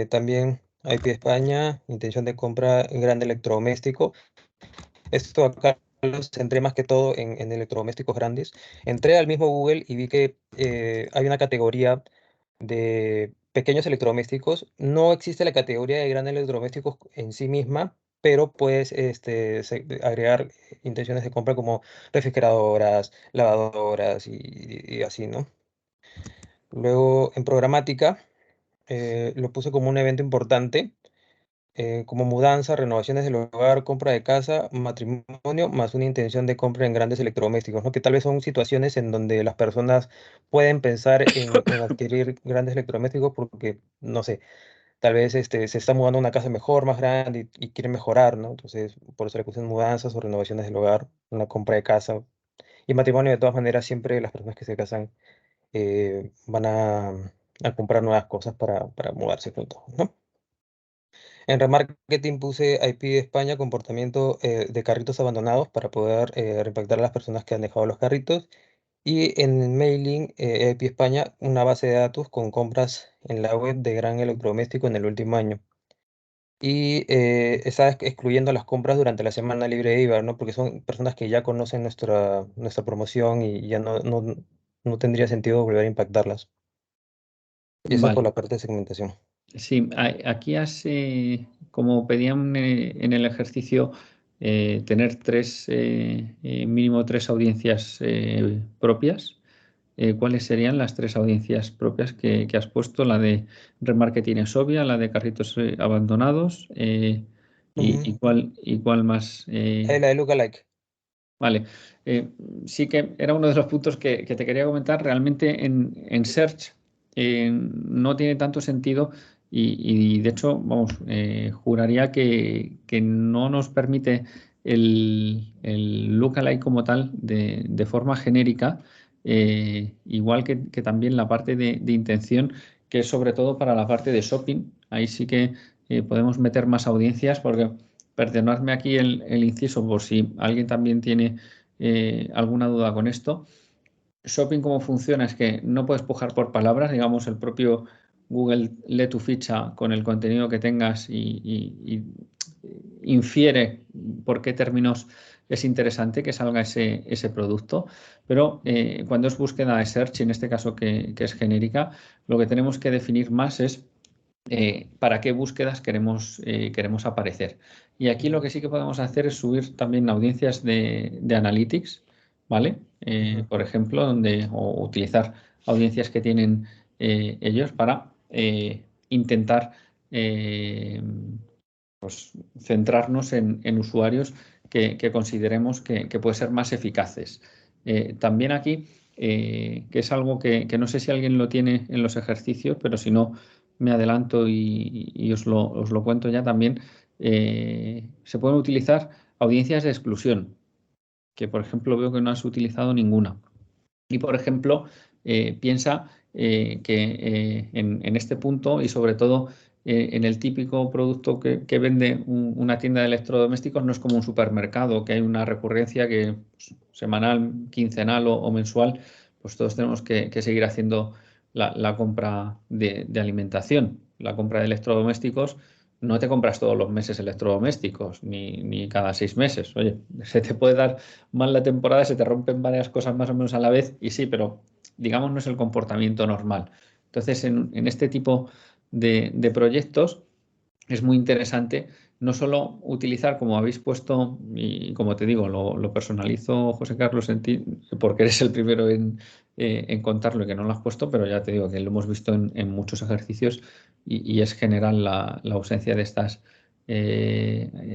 también IP España, intención de compra en grande electrodoméstico. Esto acá lo centré más que todo en electrodomésticos grandes. Entré al mismo Google y vi que hay una categoría de pequeños electrodomésticos. No existe la categoría de grandes electrodomésticos en sí misma, pero puedes agregar intenciones de compra como refrigeradoras, lavadoras y así, ¿no? Luego en programática lo puse como un evento importante, como mudanza, renovaciones del hogar, compra de casa, matrimonio, más una intención de compra en grandes electrodomésticos, ¿no? Que tal vez son situaciones en donde las personas pueden pensar en adquirir grandes electrodomésticos porque, no sé, tal vez se está mudando a una casa mejor, más grande y quieren mejorar, ¿no? Entonces, por eso le puse mudanzas o renovaciones del hogar, una compra de casa. Y matrimonio, de todas maneras, siempre las personas que se casan van a comprar nuevas cosas para mudarse juntos, ¿no? En remarketing puse IP de España, comportamiento de carritos abandonados para poder reimpactar a las personas que han dejado los carritos. Y en mailing, IP España, una base de datos con compras en la web de gran electrodoméstico en el último año. Y está excluyendo las compras durante la semana libre de IVA, ¿no? Porque son personas que ya conocen nuestra promoción y ya no tendría sentido volver a impactarlas. Y eso por Vale. la parte de segmentación. Sí, aquí como pedían en el ejercicio, tener mínimo tres audiencias propias. ¿Cuáles serían las tres audiencias propias que has puesto? La de remarketing es obvia, la de carritos abandonados y cuál más. La de Lookalike. Vale, Eh, sí que era uno de los puntos que te quería comentar. Realmente en Search no tiene tanto sentido y, de hecho, vamos, juraría que no nos permite el lookalike como tal de forma genérica. igual que también la parte de intención, que es sobre todo para la parte de shopping. Ahí sí que podemos meter más audiencias, porque perdonadme aquí el inciso por si alguien también tiene alguna duda con esto. Shopping, cómo funciona, es que no puedes pujar por palabras, digamos, el propio Google lee tu ficha con el contenido que tengas y infiere por qué términos es interesante que salga ese producto, pero cuando es búsqueda de search, en este caso que es genérica, lo que tenemos que definir más es para qué búsquedas queremos aparecer. Y aquí lo que sí que podemos hacer es subir también audiencias de analytics, ¿vale? Por ejemplo, o utilizar audiencias que tienen ellos para intentar pues, centrarnos en usuarios que consideremos que pueden ser más eficaces. También aquí, que es algo que no sé si alguien lo tiene en los ejercicios, pero si no, me adelanto y os lo cuento ya también, se pueden utilizar audiencias de exclusión, que por ejemplo veo que no has utilizado ninguna. Y por ejemplo, piensa que en este punto y sobre todo en el típico producto que vende una tienda de electrodomésticos, no es como un supermercado, que hay una recurrencia que pues, semanal, quincenal o mensual, pues todos tenemos que seguir haciendo la compra de alimentación, la compra de electrodomésticos. No te compras todos los meses electrodomésticos, ni cada 6 meses. Oye, se te puede dar mal la temporada, se te rompen varias cosas más o menos a la vez y sí, pero digamos no es el comportamiento normal. Entonces, en este tipo de proyectos es muy interesante no solo utilizar, como habéis puesto, y como te digo, lo personalizo, José Carlos, en ti, porque eres el primero en contarlo y que no lo has puesto, pero ya te digo que lo hemos visto en muchos ejercicios y es general la ausencia de estas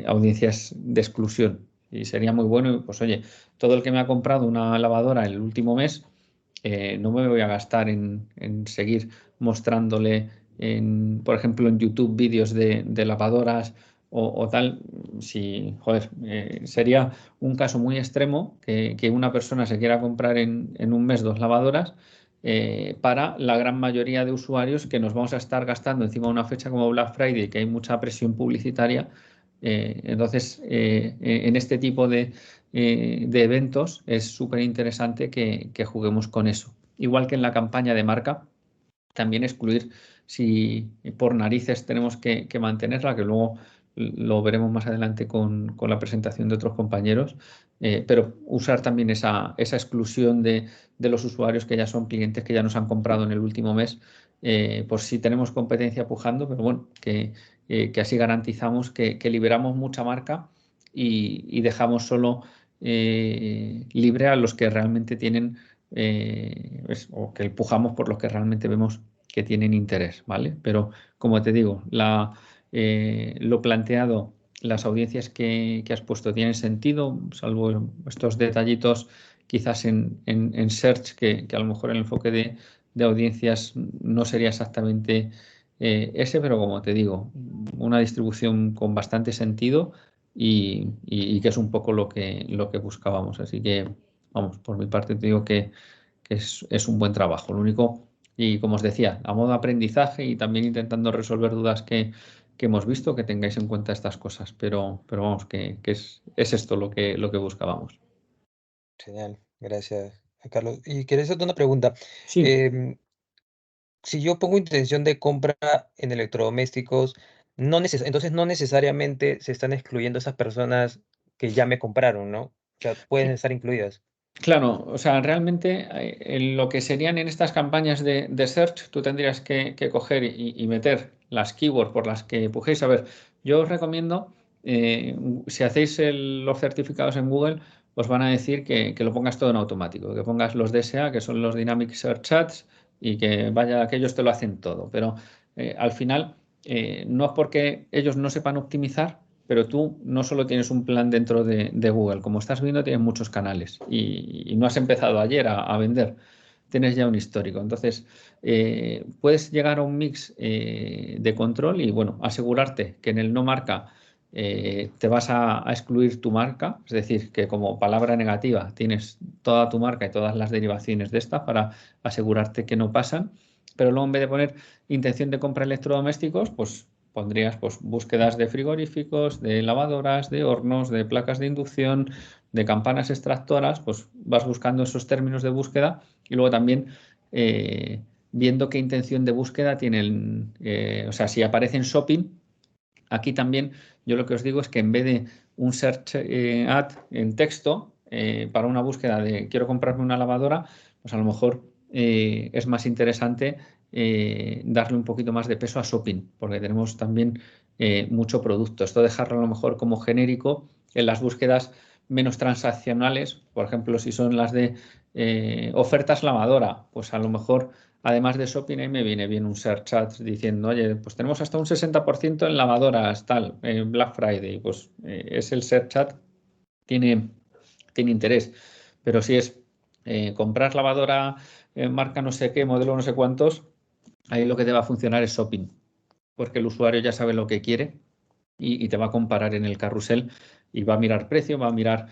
audiencias de exclusión. Y sería muy bueno, pues oye, todo el que me ha comprado una lavadora el último mes, no me voy a gastar en seguir mostrándole, por ejemplo, en YouTube vídeos de lavadoras o tal. Si, joder, sería un caso muy extremo que una persona se quiera comprar en un mes 2 lavadoras. Para la gran mayoría de usuarios que nos vamos a estar gastando encima de una fecha como Black Friday, que hay mucha presión publicitaria. Entonces, en este tipo de eventos es súper interesante que juguemos con eso. Igual que en la campaña de marca, también excluir si por narices tenemos que mantenerla, que luego lo veremos más adelante con la presentación de otros compañeros, pero usar también esa exclusión de los usuarios que ya son clientes que ya nos han comprado en el último mes, por si tenemos competencia pujando, pero bueno, que así garantizamos que liberamos mucha marca y dejamos solo libre a los que realmente tienen o que empujamos por los que realmente vemos que tienen interés, ¿vale? Pero como te digo, lo planteado, las audiencias que has puesto tienen sentido, salvo estos detallitos quizás en Search, que a lo mejor el enfoque de audiencias no sería exactamente ese, pero como te digo, una distribución con bastante sentido y que es un poco lo que buscábamos. Así que, vamos, por mi parte te digo que es un buen trabajo. Lo único, y como os decía, a modo de aprendizaje y también intentando resolver dudas que hemos visto, que tengáis en cuenta estas cosas. Pero vamos, que es esto lo que buscábamos. Genial, gracias, Carlos. Y quería hacerte una pregunta. Sí, Si yo pongo intención de compra en electrodomésticos, entonces no necesariamente se están excluyendo esas personas que ya me compraron, ¿no? O sea, pueden estar incluidas. claro, o sea, realmente en lo que serían en estas campañas de search, tú tendrías que coger y meter las keywords por las que pujéis. A ver, yo os recomiendo, si hacéis los certificados en Google, os van a decir que lo pongas todo en automático, que pongas los DSA, que son los Dynamic Search Ads, y que vaya, que ellos te lo hacen todo. Pero al final, no es porque ellos no sepan optimizar, pero tú no solo tienes un plan dentro de Google, como estás viendo, tienes muchos canales y no has empezado ayer a vender, tienes ya un histórico. Entonces, puedes llegar a un mix de control y, bueno, asegurarte que en el no marca te vas a excluir tu marca, es decir, que como palabra negativa tienes toda tu marca y todas las derivaciones de esta para asegurarte que no pasan, pero luego en vez de poner intención de compra de electrodomésticos, pues pondrías pues, búsquedas de frigoríficos, de lavadoras, de hornos, de placas de inducción, de campanas extractoras, pues vas buscando esos términos de búsqueda y luego también viendo qué intención de búsqueda tienen, o sea, si aparece en shopping, aquí también yo lo que os digo es que en vez de un search ad en texto para una búsqueda de quiero comprarme una lavadora, pues a lo mejor es más interesante darle un poquito más de peso a shopping, porque tenemos también mucho producto. Esto dejarlo a lo mejor como genérico en las búsquedas menos transaccionales, por ejemplo, si son las de ofertas lavadora, pues a lo mejor además de shopping, ahí me viene bien un search ad diciendo, oye, pues tenemos hasta un 60% en lavadoras, tal, en Black Friday, pues es el search ad, tiene interés. Pero si es comprar lavadora marca no sé qué, modelo no sé cuántos, ahí lo que te va a funcionar es shopping, porque el usuario ya sabe lo que quiere y te va a comparar en el carrusel y va a mirar precio, va a mirar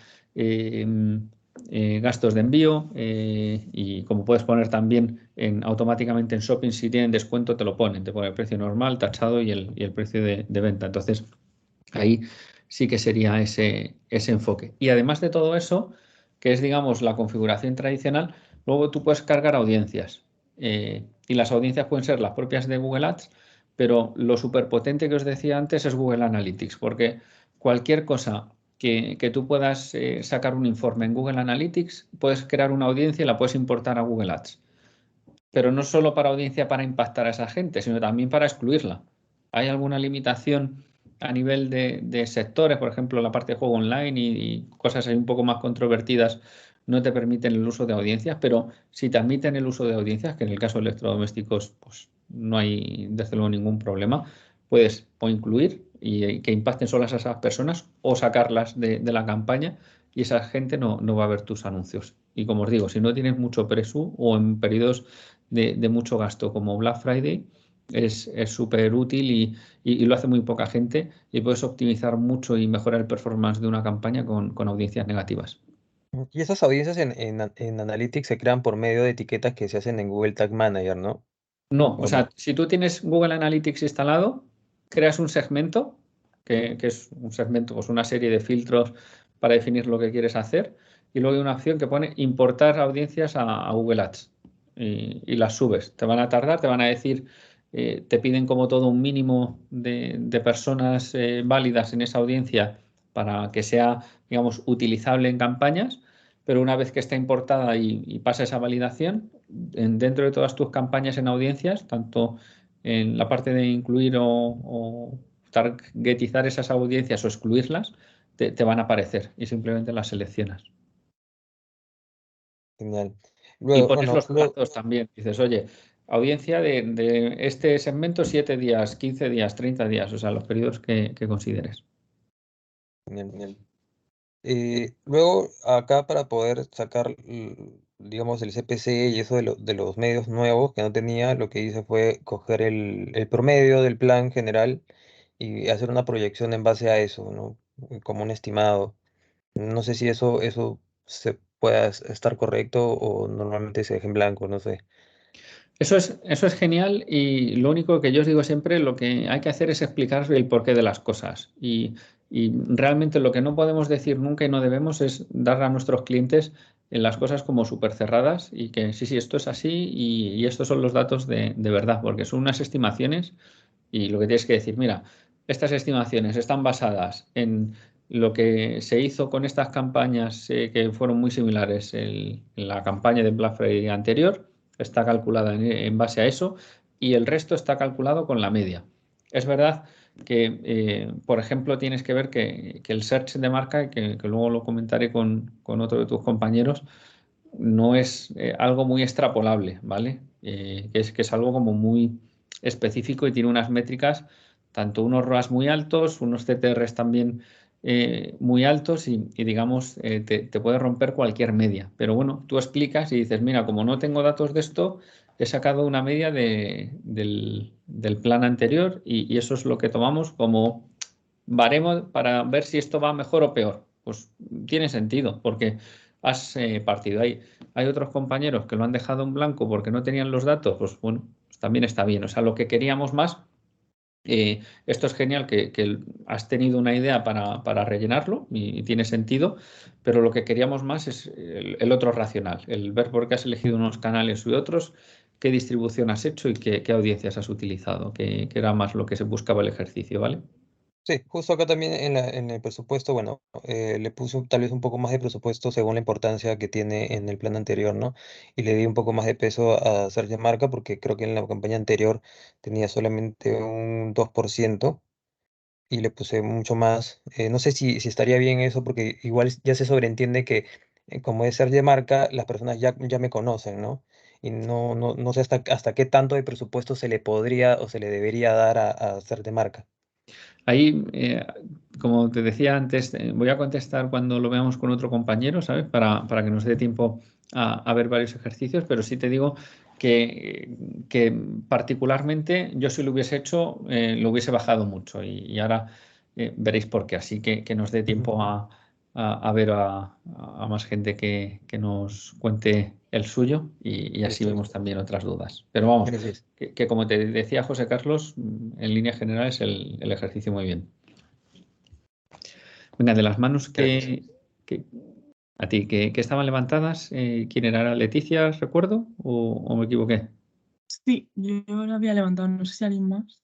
gastos de envío y como puedes poner también automáticamente en shopping, si tienen descuento te lo ponen, te pone el precio normal, tachado y el precio de venta. Entonces ahí sí que sería ese enfoque. Y además de todo eso, que es digamos la configuración tradicional, luego tú puedes cargar audiencias y las audiencias pueden ser las propias de Google Ads, pero lo superpotente que os decía antes es Google Analytics, porque cualquier cosa que tú puedas sacar un informe en Google Analytics, puedes crear una audiencia y la puedes importar a Google Ads. Pero no solo para audiencia para impactar a esa gente, sino también para excluirla. ¿Hay alguna limitación a nivel de sectores? Por ejemplo, la parte de juego online y cosas ahí un poco más controvertidas no te permiten el uso de audiencias, pero si te admiten el uso de audiencias, que en el caso de electrodomésticos pues no hay desde luego ningún problema, puedes o incluir y que impacten solo a esas personas o sacarlas de la campaña y esa gente no va a ver tus anuncios. Y como os digo, si no tienes mucho presu o en periodos de mucho gasto como Black Friday, es súper útil y lo hace muy poca gente y puedes optimizar mucho y mejorar el performance de una campaña con audiencias negativas. Y esas audiencias en Analytics se crean por medio de etiquetas que se hacen en Google Tag Manager, ¿no? No, o ¿O no? sea, si tú tienes Google Analytics instalado, creas un segmento, que es un segmento, pues una serie de filtros para definir lo que quieres hacer, y luego hay una opción que pone importar audiencias a Google Ads y las subes. Te van a tardar, te van a decir, te piden como todo un mínimo de personas válidas en esa audiencia para que sea, digamos, utilizable en campañas, pero una vez que está importada y pasa esa validación, dentro de todas tus campañas en audiencias, tanto en la parte de incluir o targetizar esas audiencias o excluirlas, te van a aparecer y simplemente las seleccionas. Genial. Y Luego, pones bueno, los plazos también. Dices, oye, audiencia de este segmento 7 días, 15 días, 30 días, o sea, los periodos que consideres. genial, genial. Luego, acá para poder sacar, digamos, el CPC y eso de los medios nuevos que no tenía, lo que hice fue coger el promedio del plan general y hacer una proyección en base a eso, ¿no? Como un estimado. No sé si eso se pueda estar correcto o normalmente se deja en blanco, no sé. Eso es genial y lo único que yo os digo siempre, lo que hay que hacer es explicar el porqué de las cosas. Y realmente lo que no podemos decir nunca y no debemos es dar a nuestros clientes las cosas como súper cerradas y que sí, sí, esto es así y estos son los datos de verdad, porque son unas estimaciones y lo que tienes que decir, mira, estas estimaciones están basadas en lo que se hizo con estas campañas que fueron muy similares en la campaña de Black Friday anterior, está calculada en base a eso y el resto está calculado con la media. Es verdad que, por ejemplo, tienes que ver que el search de marca, que luego lo comentaré con otro de tus compañeros, no es algo muy extrapolable, ¿vale? Que es algo como muy específico y tiene unas métricas, tanto unos ROAS muy altos, unos CTRs también muy altos y digamos, te puede romper cualquier media. Pero bueno, tú explicas y dices, mira, como no tengo datos de esto, he sacado una media del plan anterior y eso es lo que tomamos como baremo para ver si esto va mejor o peor. Pues tiene sentido, porque has partido ahí. Hay otros compañeros que lo han dejado en blanco porque no tenían los datos, pues bueno, pues también está bien. O sea, lo que queríamos más, esto es genial que has tenido una idea para rellenarlo y tiene sentido, pero lo que queríamos más es el otro racional, el ver por qué has elegido unos canales y otros, qué distribución has hecho y qué audiencias has utilizado, que era más lo que se buscaba el ejercicio, ¿vale? Sí, justo acá también en el presupuesto, bueno, le puse tal vez un poco más de presupuesto según la importancia que tiene en el plan anterior, ¿no? Y le di un poco más de peso a Search de Marca porque creo que en la campaña anterior tenía solamente un 2% y le puse mucho más. No sé si estaría bien eso porque igual ya se sobreentiende que como es Search de Marca, las personas ya me conocen, ¿no? Y no sé hasta qué tanto de presupuesto se le podría o se le debería dar a Search de Marca. Ahí, como te decía antes, voy a contestar cuando lo veamos con otro compañero, ¿sabes? Para que nos dé tiempo a ver varios ejercicios, pero sí te digo que particularmente yo si lo hubiese hecho, lo hubiese bajado mucho y ahora veréis por qué. Así que nos dé Ujú. tiempo a ver a más gente que nos cuente el suyo y así Listo, vemos listo. también otras dudas. Pero vamos, Gracias. que como te decía José Carlos, en líneas generales el ejercicio muy bien. Venga, de las manos Gracias. que- a ti, que estaban levantadas, ¿quién era? ¿Leticia, recuerdo? ¿O me equivoqué? Sí, yo la había levantado, no sé si alguien más.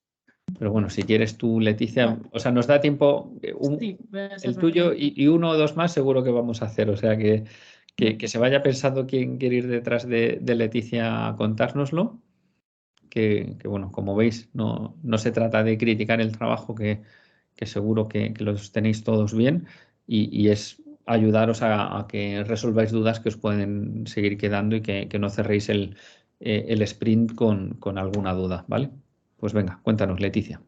Pero bueno, si quieres tú, Leticia, Vale, o sea, nos da tiempo, sí, voy a ser el tuyo rápida. y uno o dos más seguro que vamos a hacer. O sea, que Vale. se vaya pensando quién quiere ir detrás de Leticia a contárnoslo. Bueno, como veis, no se trata de criticar el trabajo que seguro que los tenéis todos bien y es ayudaros a que resolváis dudas que os pueden seguir quedando y que no cerréis el sprint con alguna duda, ¿vale? Pues venga, cuéntanos, Leticia.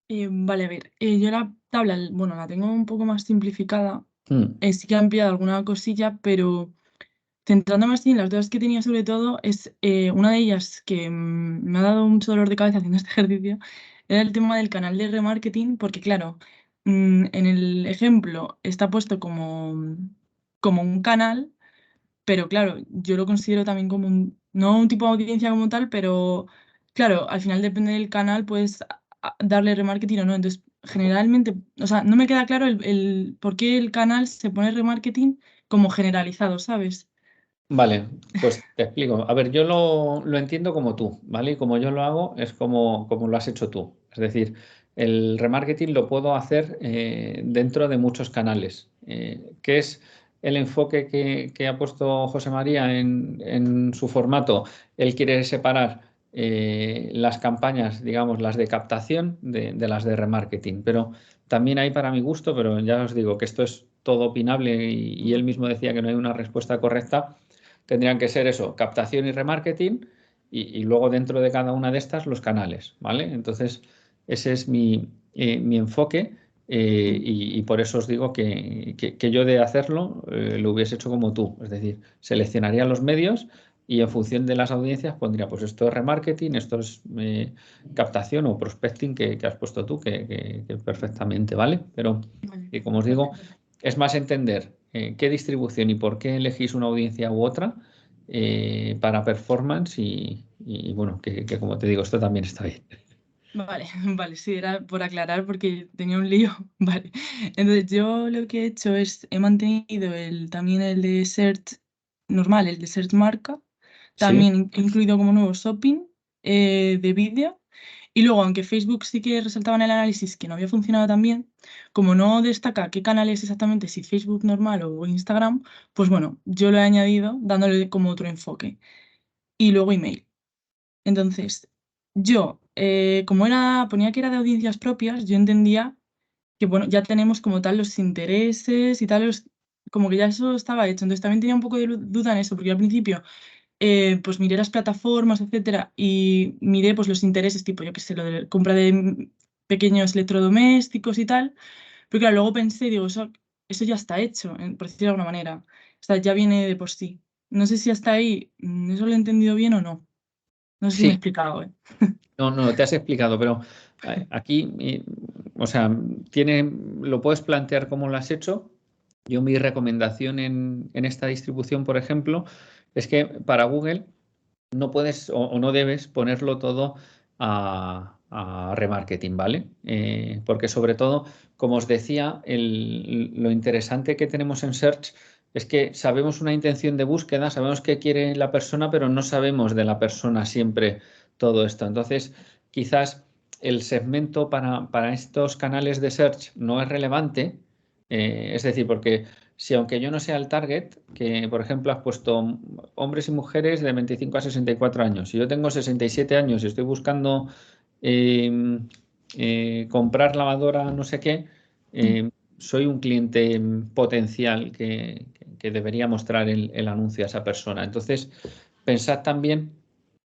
Vale, a ver, yo la tabla, bueno, la tengo un poco más simplificada. Mm, Sí que han ampliado alguna cosilla, pero centrándome así en las dudas que tenía sobre todo, es una de ellas que me ha dado mucho dolor de cabeza haciendo este ejercicio, era el tema del canal de remarketing, porque claro, en el ejemplo está puesto como un canal, pero claro, yo lo considero también como no un tipo de audiencia como tal, pero claro, al final depende del canal, puedes darle remarketing o no. Entonces, generalmente, o sea, no me queda claro el por qué el canal se pone remarketing como generalizado, ¿sabes? Vale, pues te explico. A ver, yo lo entiendo como tú, ¿vale? Y como yo lo hago es como lo has hecho tú. Es decir, el remarketing lo puedo hacer dentro de muchos canales. ¿Qué es el enfoque que ha puesto José María en su formato? Él quiere separar las campañas, digamos, las de captación de las de remarketing. Pero también hay para mi gusto, pero ya os digo que esto es todo opinable y él mismo decía que no hay una respuesta correcta. Tendrían que ser eso, captación y remarketing, y luego dentro de cada una de estas los canales, ¿vale? Entonces, ese es mi enfoque y por eso os digo que yo de hacerlo lo hubiese hecho como tú, es decir, seleccionaría los medios y en función de las audiencias pondría, pues esto es remarketing, esto es captación o prospecting que has puesto tú, que perfectamente, ¿vale? Pero, Vale, como os digo, perfecto. es más entender qué distribución y por qué elegís una audiencia u otra para performance bueno, que como te digo, esto también está bien. Vale, vale, sí, era por aclarar porque tenía un lío. Vale. Entonces, yo lo que he hecho es, he mantenido también el de Search normal, el de Search Marca, Sí, también he incluido como nuevo shopping de vídeo. Y luego, aunque Facebook sí que resaltaba en el análisis que no había funcionado tan bien, como no destaca qué canal es exactamente, si Facebook normal o Instagram, pues bueno, yo lo he añadido dándole como otro enfoque. Y luego email. Entonces, yo, como ponía que era de audiencias propias, yo entendía que, bueno, ya tenemos como tal los intereses y tal, como que ya eso estaba hecho. Entonces también tenía un poco de duda en eso, porque al principio, pues miré las plataformas, etcétera, y miré pues los intereses, tipo, yo qué sé, lo de la compra de pequeños electrodomésticos y tal, pero claro, luego pensé, digo, eso ya está hecho, por decirlo de alguna manera. O sea, ya viene de por sí. No sé si hasta ahí eso lo he entendido bien o no. No sé si me he Sí, explicado, ¿eh? no, te has explicado, pero aquí, o sea, lo puedes plantear como lo has hecho. Yo mi recomendación en esta distribución, por ejemplo, es que para Google no puedes o no debes ponerlo todo a remarketing, ¿vale? Porque sobre todo, como os decía, lo interesante que tenemos en Search es que sabemos una intención de búsqueda, sabemos qué quiere la persona, pero no sabemos de la persona siempre todo esto. Entonces, quizás el segmento para estos canales de Search no es relevante, es decir, porque si aunque yo no sea el target, que por ejemplo has puesto hombres y mujeres de 25 a 64 años, si yo tengo 67 años y estoy buscando eh, comprar lavadora no sé qué, soy un cliente potencial que debería mostrar el anuncio a esa persona. Entonces, pensad también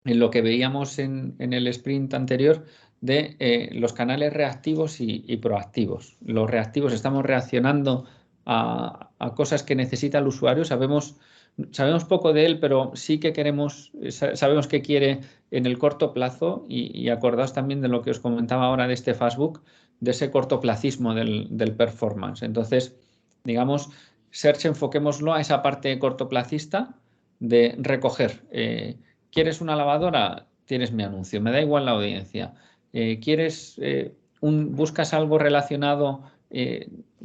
en lo que veíamos en el sprint anterior de los canales reactivos y proactivos. Los reactivos estamos reaccionando a cosas que necesita el usuario, sabemos poco de él, pero sí que queremos, sabemos qué quiere en el corto plazo y acordaos también de lo que os comentaba ahora de este Facebook, de ese cortoplacismo del performance. Entonces, digamos, Search enfoquémoslo a esa parte cortoplacista de recoger. ¿Quieres una lavadora? Tienes mi anuncio, me da igual la audiencia. ¿Buscas algo relacionado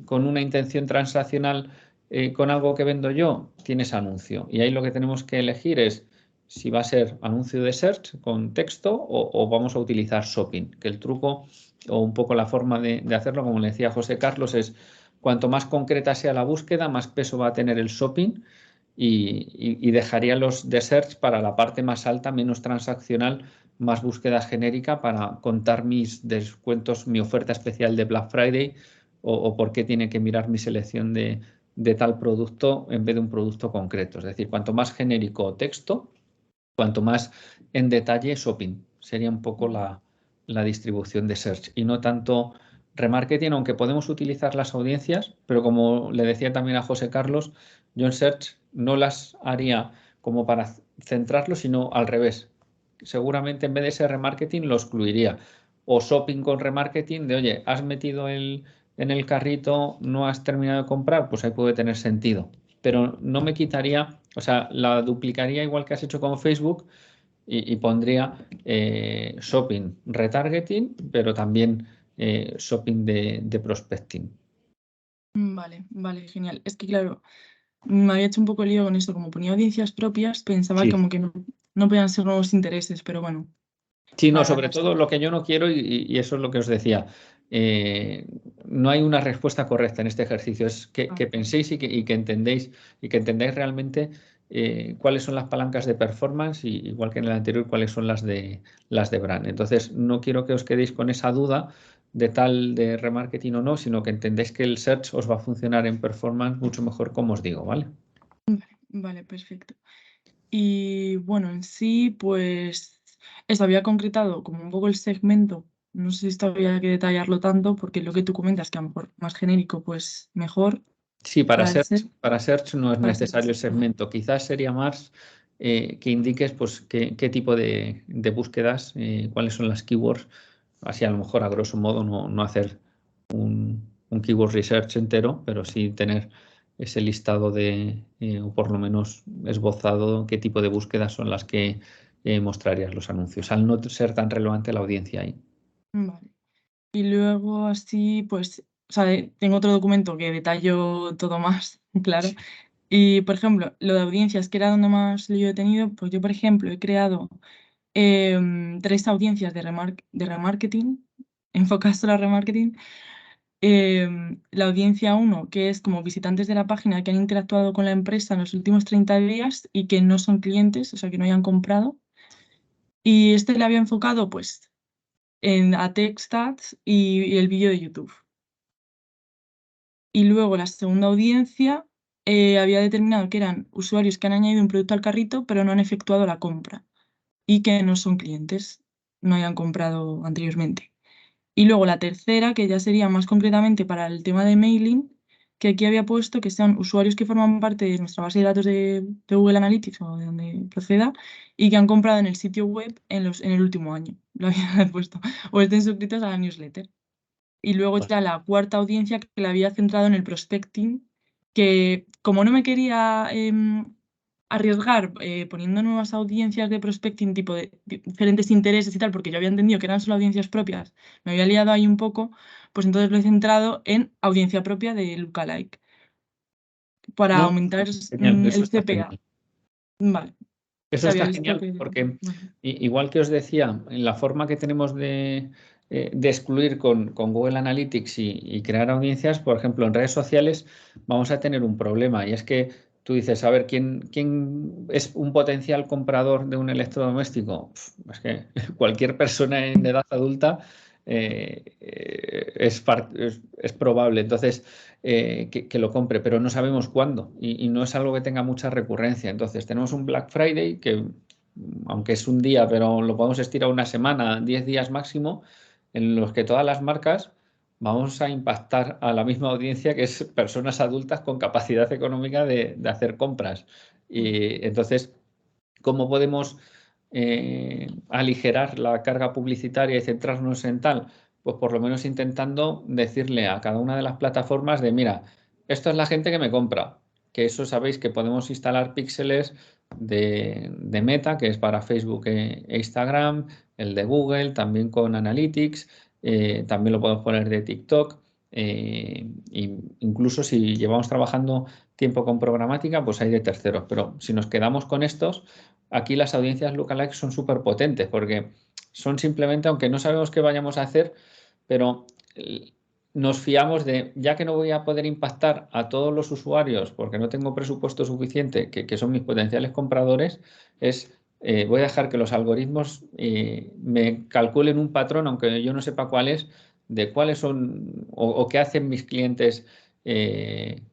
con una intención transaccional con algo que vendo yo? Tienes anuncio. Y ahí lo que tenemos que elegir es si va a ser anuncio de search con texto o vamos a utilizar shopping, que el truco o un poco la forma de hacerlo, como le decía José Carlos, es cuanto más concreta sea la búsqueda, más peso va a tener el shopping y dejaría los de search para la parte más alta, menos transaccional, más búsqueda genérica para contar mis descuentos, mi oferta especial de Black Friday o por qué tiene que mirar mi selección de tal producto en vez de un producto concreto. Es decir, cuanto más genérico texto, cuanto más en detalle shopping. Sería un poco la distribución de search y no tanto remarketing, aunque podemos utilizar las audiencias, pero como le decía también a José Carlos, yo en search no las haría como para centrarlo, sino al revés. Seguramente en vez de ese remarketing lo excluiría. O shopping con remarketing de, oye, has metido en el carrito, no has terminado de comprar, pues ahí puede tener sentido. Pero no me quitaría, o sea, la duplicaría igual que has hecho con Facebook y pondría shopping retargeting, pero también shopping de prospecting. Vale, genial. Es que claro, me había hecho un poco lío con esto, como ponía audiencias propias, pensaba Sí. como que no podían ser nuevos intereses, pero bueno, Sí, no, para sobre todo lo que yo no quiero, y eso es lo que os decía, no hay una respuesta correcta en este ejercicio, es que penséis y que entendáis realmente cuáles son las palancas de performance, y, igual que en el anterior, cuáles son las de brand. Entonces, no quiero que os quedéis con esa duda de tal de remarketing o no, sino que entendáis que el search os va a funcionar en performance mucho mejor, como os digo, ¿vale? Vale, perfecto. Y bueno, en sí, pues eso había concretado como un poco el segmento. No sé si esto había que detallarlo tanto, porque lo que tú comentas, que a lo mejor más genérico, pues mejor Sí, para el ser. para search no es Para necesario el search. segmento. Quizás sería más que indiques pues, qué tipo de búsquedas, cuáles son las keywords. Así a lo mejor a grosso modo no hacer un keyword research entero, pero sí tener ese listado o por lo menos esbozado qué tipo de búsquedas son las que mostrarías los anuncios, al no ser tan relevante la audiencia ahí. Vale. Y luego así, pues, o sea, tengo otro documento que detallo todo más, claro. Y, por ejemplo, lo de audiencias, que era donde más lío he tenido, pues yo, por ejemplo, he creado 3 audiencias de remarketing, enfocadas solo a remarketing. La audiencia 1, que es como visitantes de la página que han interactuado con la empresa en los últimos 30 días y que no son clientes, o sea, que no hayan comprado. Y este le había enfocado, pues, a text ads y el vídeo de YouTube. Y luego la segunda audiencia había determinado que eran usuarios que han añadido un producto al carrito, pero no han efectuado la compra y que no son clientes, no hayan comprado anteriormente. Y luego la tercera, que ya sería más concretamente para el tema de mailing, que aquí había puesto que sean usuarios que forman parte de nuestra base de datos de Google Analytics o de donde proceda y que han comprado en el sitio web en el último año. Lo había puesto. O estén suscritos a la newsletter. Y luego Pues ya la cuarta audiencia que la había centrado en el prospecting, que como no me quería arriesgar poniendo nuevas audiencias de prospecting tipo de diferentes intereses y tal, porque yo había entendido que eran solo audiencias propias, me había liado ahí un poco, pues entonces lo he centrado en audiencia propia de Lookalike para no, aumentar genial, eso el está CPA. genial. Vale, Eso que había está visto genial que... porque, Vale. igual que os decía, en la forma que tenemos de excluir con Google Analytics y crear audiencias, por ejemplo, en redes sociales vamos a tener un problema y es que tú dices, a ver, ¿quién es un potencial comprador de un electrodoméstico? Es que cualquier persona en edad adulta es probable. Entonces, que lo compre, pero no sabemos cuándo y no es algo que tenga mucha recurrencia. Entonces, tenemos un Black Friday que, aunque es un día, pero lo podemos estirar una semana, 10 días máximo, en los que todas las marcas vamos a impactar a la misma audiencia que es personas adultas con capacidad económica de hacer compras. Y entonces, ¿cómo podemos aligerar la carga publicitaria y centrarnos en tal? Pues por lo menos intentando decirle a cada una de las plataformas de, mira, esto es la gente que me compra, que eso sabéis que podemos instalar píxeles de Meta, que es para Facebook e Instagram, el de Google, también con Analytics, también lo podemos poner de TikTok. Incluso si llevamos trabajando tiempo con programática, pues hay de terceros. Pero si nos quedamos con estos, aquí las audiencias lookalike son súper potentes porque son simplemente, aunque no sabemos qué vayamos a hacer, pero nos fiamos de, ya que no voy a poder impactar a todos los usuarios porque no tengo presupuesto suficiente, que son mis potenciales compradores, voy a dejar que los algoritmos me calculen un patrón, aunque yo no sepa cuál es, de cuáles son o qué hacen mis clientes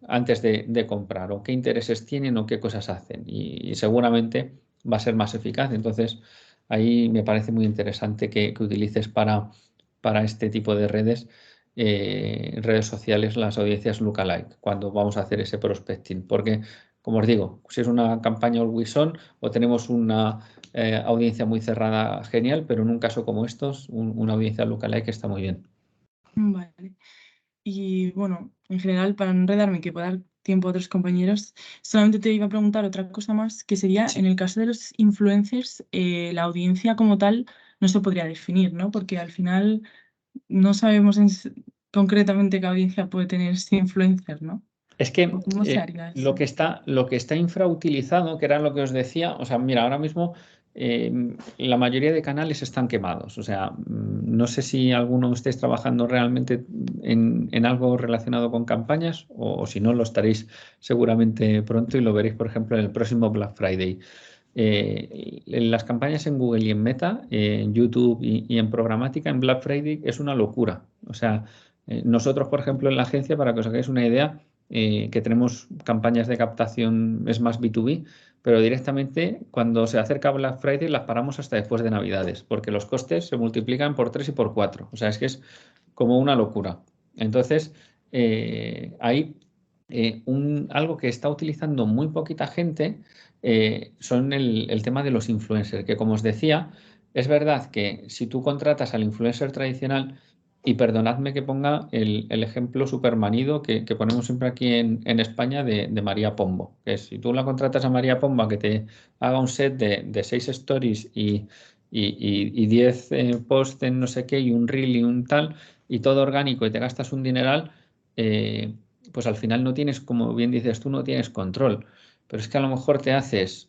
antes de comprar, o qué intereses tienen o qué cosas hacen. Y seguramente va a ser más eficaz. Entonces, ahí me parece muy interesante que utilices para este tipo de redes sociales, las audiencias lookalike, cuando vamos a hacer ese prospecting. Porque, como os digo, si es una campaña always on o tenemos una audiencia muy cerrada, genial, pero en un caso como estos, una audiencia lookalike está muy bien. Vale. Y bueno, en general, para no enredarme y que pueda dar tiempo a otros compañeros, solamente te iba a preguntar otra cosa más, que sería, Sí. en el caso de los influencers, la audiencia como tal no se podría definir, ¿no? Porque al final no sabemos concretamente qué audiencia puede tener este influencer, ¿no? Es que ¿O cómo se haría lo eso? que está infrautilizado, que era lo que os decía, o sea, mira, ahora mismo la mayoría de canales están quemados. O sea, no sé si alguno estéis trabajando realmente en algo relacionado con campañas o si no, lo estaréis seguramente pronto y lo veréis, por ejemplo, en el próximo Black Friday. En las campañas en Google y en Meta, en YouTube y en programática, en Black Friday es una locura. O sea, nosotros, por ejemplo, en la agencia, para que os hagáis una idea, que tenemos campañas de captación, es más B2B, pero directamente cuando se acerca Black Friday las paramos hasta después de Navidades, porque los costes se multiplican por 3 y por 4. O sea, es que es como una locura. Entonces, hay algo que está utilizando muy poquita gente, son el tema de los influencers, que como os decía, es verdad que si tú contratas al influencer tradicional, y perdonadme que ponga el ejemplo súper manido que ponemos siempre aquí en España de María Pombo, que es, si tú la contratas a María Pombo a que te haga un set de 6 stories y 10 posts en no sé qué y un reel y un tal, y todo orgánico y te gastas un dineral, pues al final no tienes, como bien dices tú, no tienes control. Pero es que a lo mejor te haces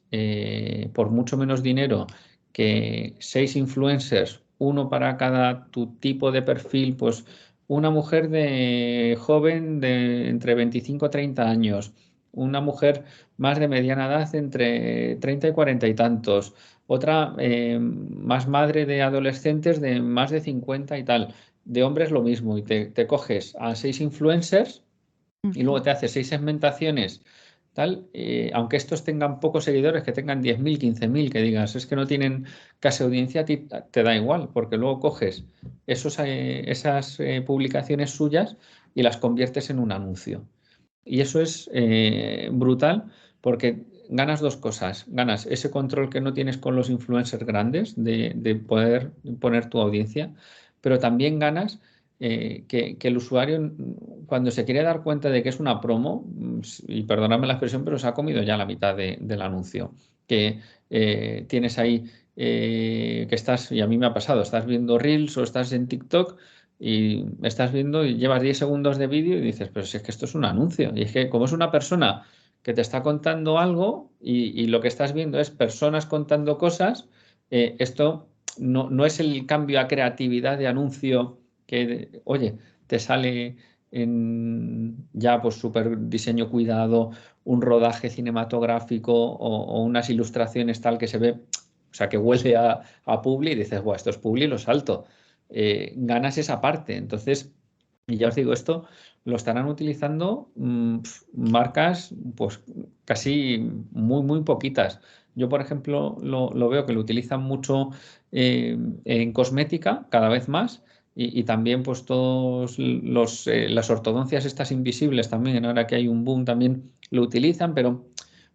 por mucho menos dinero que 6 influencers, uno para cada tu tipo de perfil, pues una mujer de joven de entre 25 y 30 años, una mujer más de mediana edad entre 30 y 40 y tantos, otra más madre de adolescentes de más de 50 y tal, de hombres lo mismo, y te coges a 6 influencers y luego te haces 6 segmentaciones tal, aunque estos tengan pocos seguidores, que tengan 10.000, 15.000, que digas, es que no tienen casi audiencia, a ti te da igual, porque luego coges esas publicaciones suyas y las conviertes en un anuncio. Y eso es brutal porque ganas dos cosas. Ganas ese control que no tienes con los influencers grandes de poder poner tu audiencia, pero también ganas que el usuario, cuando se quiere dar cuenta de que es una promo, y perdóname la expresión, pero se ha comido ya la mitad del anuncio. Que tienes ahí, que estás, y a mí me ha pasado, estás viendo Reels o estás en TikTok y estás viendo y llevas 10 segundos de vídeo y dices, pero si es que esto es un anuncio. Y es que como es una persona que te está contando algo y lo que estás viendo es personas contando cosas, esto no es el cambio a creatividad de anuncio que, oye, te sale en ya pues súper diseño cuidado, un rodaje cinematográfico o unas ilustraciones tal que se ve, o sea, que huele a Publi y dices, bueno, esto es Publi, lo salto. Ganas esa parte. Entonces, y ya os digo, esto lo estarán utilizando marcas pues casi muy poquitas. Yo, por ejemplo, lo veo que lo utilizan mucho en cosmética, cada vez más, y también pues todos las ortodoncias estas invisibles también, ahora que hay un boom también lo utilizan, pero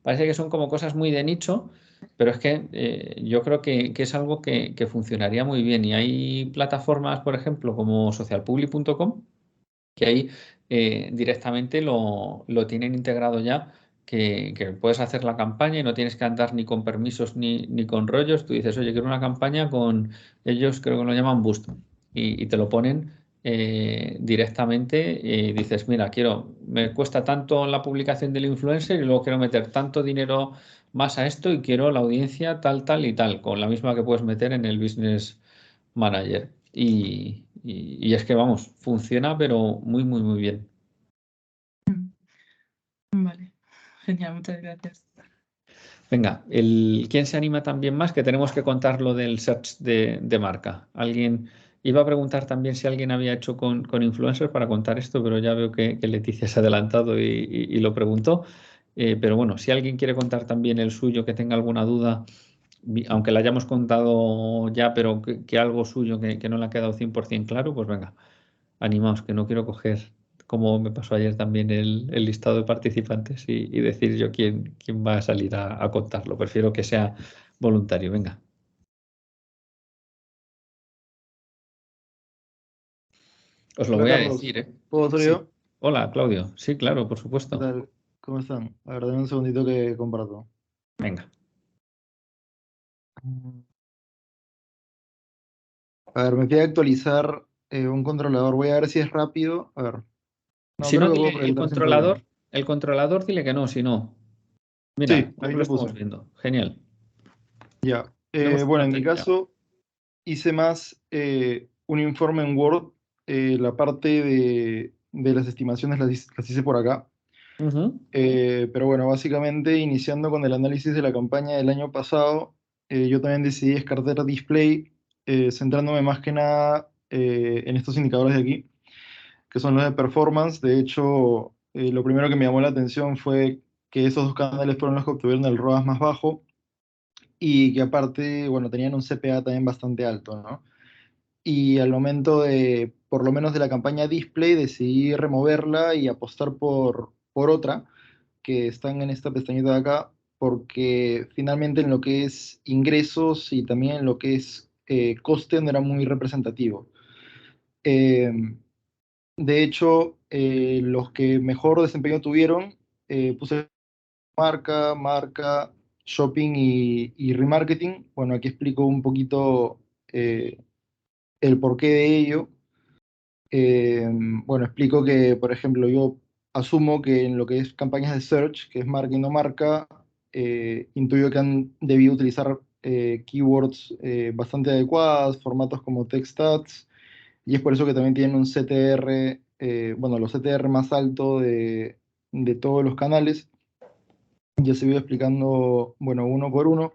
parece que son como cosas muy de nicho. Pero es que yo creo que es algo que funcionaría muy bien. Y hay plataformas, por ejemplo, como socialpublic.com, que ahí directamente lo tienen integrado ya, que puedes hacer la campaña y no tienes que andar ni con permisos ni con rollos. Tú dices, oye, quiero una campaña con ellos, creo que lo llaman Boost, y te lo ponen directamente y dices, mira, me cuesta tanto la publicación del influencer y luego quiero meter tanto dinero más a esto y quiero la audiencia tal y tal, con la misma que puedes meter en el Business Manager. Y es que, vamos, funciona, pero muy bien. Vale, genial, muchas gracias. Venga, ¿quién se anima también más? Que tenemos que contar lo del search de marca. Alguien iba a preguntar también si alguien había hecho con influencers para contar esto, pero ya veo que Leticia se ha adelantado y lo preguntó. Pero bueno, si alguien quiere contar también el suyo, que tenga alguna duda, aunque la hayamos contado ya, pero que algo suyo que no le ha quedado 100% claro, pues venga, animaos, que no quiero coger, como me pasó ayer también, el listado de participantes y decir yo quién va a salir a contarlo. Prefiero que sea voluntario. Venga. Os lo Hola voy a Carlos, decir, ¿eh? ¿puedo ser Sí. yo? Hola, Claudio. Sí, claro, por ¿Qué supuesto. tal? ¿Cómo están? A ver, dame un segundito que comparto. Venga. A ver, me pide actualizar un controlador. Voy a ver si es rápido. A ver. No, Si creo no, que puedo dile proyectar sin problema. el controlador, dile que no, si no. Mira, Sí, ahí ahí lo le estamos puse. viendo. Genial. Ya. Tenemos Bueno, una en mi técnica. caso hice más un informe en Word. La parte de las estimaciones las hice por acá. Ujú. Pero bueno, básicamente iniciando con el análisis de la campaña del año pasado, yo también decidí descartar display, centrándome más que nada en estos indicadores de aquí, que son los de performance. De hecho, lo primero que me llamó la atención fue que esos dos canales fueron los que obtuvieron el ROAS más bajo y que aparte, bueno, tenían un CPA también bastante alto, ¿no? Y al momento de, por lo menos de la campaña display, decidí removerla y apostar por otra que están en esta pestañita de acá, porque finalmente en lo que es ingresos y también en lo que es coste no era muy representativo. Eh, de hecho, los que mejor desempeño tuvieron, puse marca, shopping y remarketing. Bueno, aquí explico un poquito el porqué de ello. Bueno, explico que, por ejemplo, yo asumo que en lo que es campañas de search, que es marca y no marca, intuyo que han debido utilizar keywords bastante adecuadas, formatos como text ads, y es por eso que también tienen un CTR, bueno, los CTR más alto de todos los canales. Ya se voy explicando, bueno, uno por uno.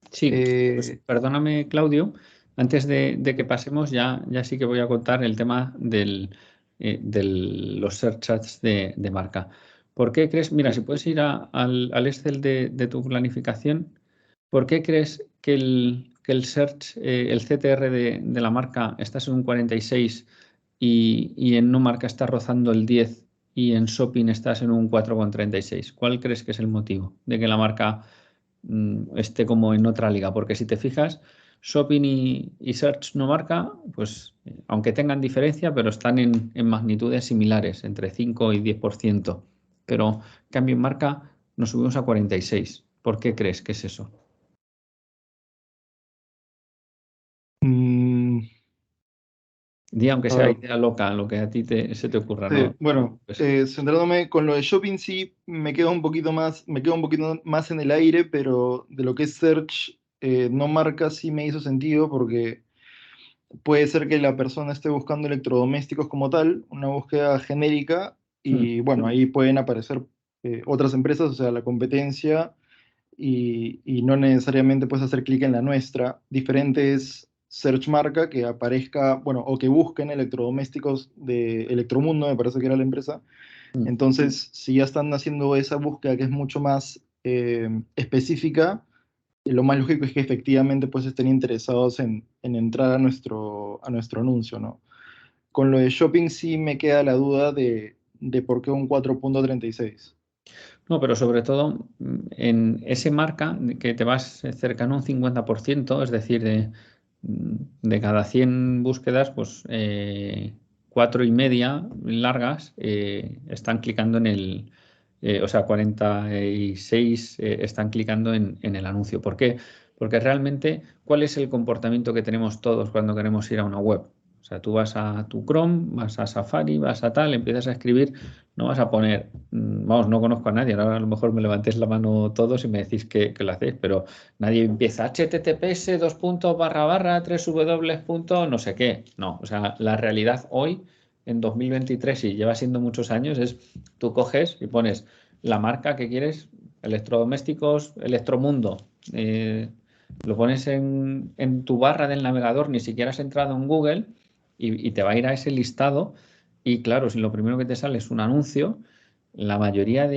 Sí, pues Eh, perdóname, Claudio. Antes de que pasemos, ya sí que voy a contar el tema de los search ads de marca. ¿Por qué crees? Mira, si puedes ir al Excel de tu planificación, ¿por qué crees que el search, el CTR de la marca está en un 46 y en no marca está rozando el 10 y en shopping estás en un 4,36. ¿Cuál crees que es el motivo de que la marca esté como en otra liga? Porque si te fijas, shopping y search no marca, pues aunque tengan diferencia, pero están en magnitudes similares, entre 5 y 10%. Pero cambio en marca nos subimos a 46. ¿Por qué crees que es eso? Di aunque A sea ver, idea loca, lo que a ti se te ocurra, sí, ¿no? bueno, Pues, centrándome con lo de shopping, sí, me quedo un poquito más en el aire, pero de lo que es search, no marca, sí me hizo sentido porque puede ser que la persona esté buscando electrodomésticos como tal, una búsqueda genérica, y bueno, ahí pueden aparecer otras empresas, o sea, la competencia, y no necesariamente puedes hacer clic en la nuestra. Diferentes search marca que aparezca, bueno, o que busquen electrodomésticos de Electromundo, me parece que era la empresa. Entonces, si ya están haciendo esa búsqueda que es mucho más específica, lo más lógico es que efectivamente pues estén interesados en entrar a nuestro anuncio, ¿no? Con lo de shopping sí me queda la duda de por qué un 4,36. No, pero sobre todo en ese marca que te vas cercano a un 50%, es decir, de cada 100 búsquedas, pues 4,5 largas están clicando o sea, 46 están clicando en el anuncio. ¿Por qué? Porque realmente, ¿cuál es el comportamiento que tenemos todos cuando queremos ir a una web? O sea, tú vas a tu Chrome, vas a Safari, vas a tal, empiezas a escribir, no vas a poner, vamos, no conozco a nadie, ahora a lo mejor me levantéis la mano todos y me decís que lo hacéis, pero nadie empieza https //3w. No sé qué. No, o sea, la realidad hoy, en 2023, y lleva siendo muchos años, es tú coges y pones la marca que quieres, electrodomésticos, Electromundo, lo pones en tu barra del navegador, ni siquiera has entrado en Google y te va a ir a ese listado. Y claro, si lo primero que te sale es un anuncio, la mayoría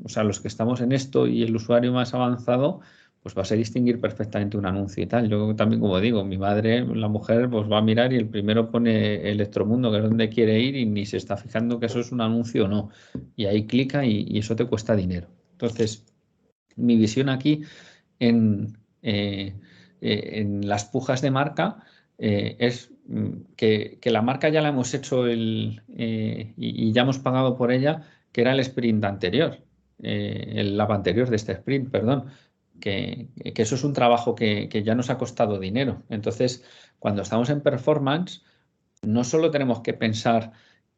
o sea, los que estamos en esto y el usuario más avanzado, pues vas a distinguir perfectamente un anuncio y tal. Yo también, como digo, mi madre, la mujer, pues va a mirar y el primero pone Electromundo, que es donde quiere ir, y ni se está fijando que eso es un anuncio o no. Y ahí clica y eso te cuesta dinero. Entonces, mi visión aquí en las pujas de marca es que la marca ya la hemos hecho y ya hemos pagado por ella, que era el sprint anterior, el lap anterior de este sprint, perdón, que eso es un trabajo que ya nos ha costado dinero. Entonces, cuando estamos en performance, no solo tenemos que pensar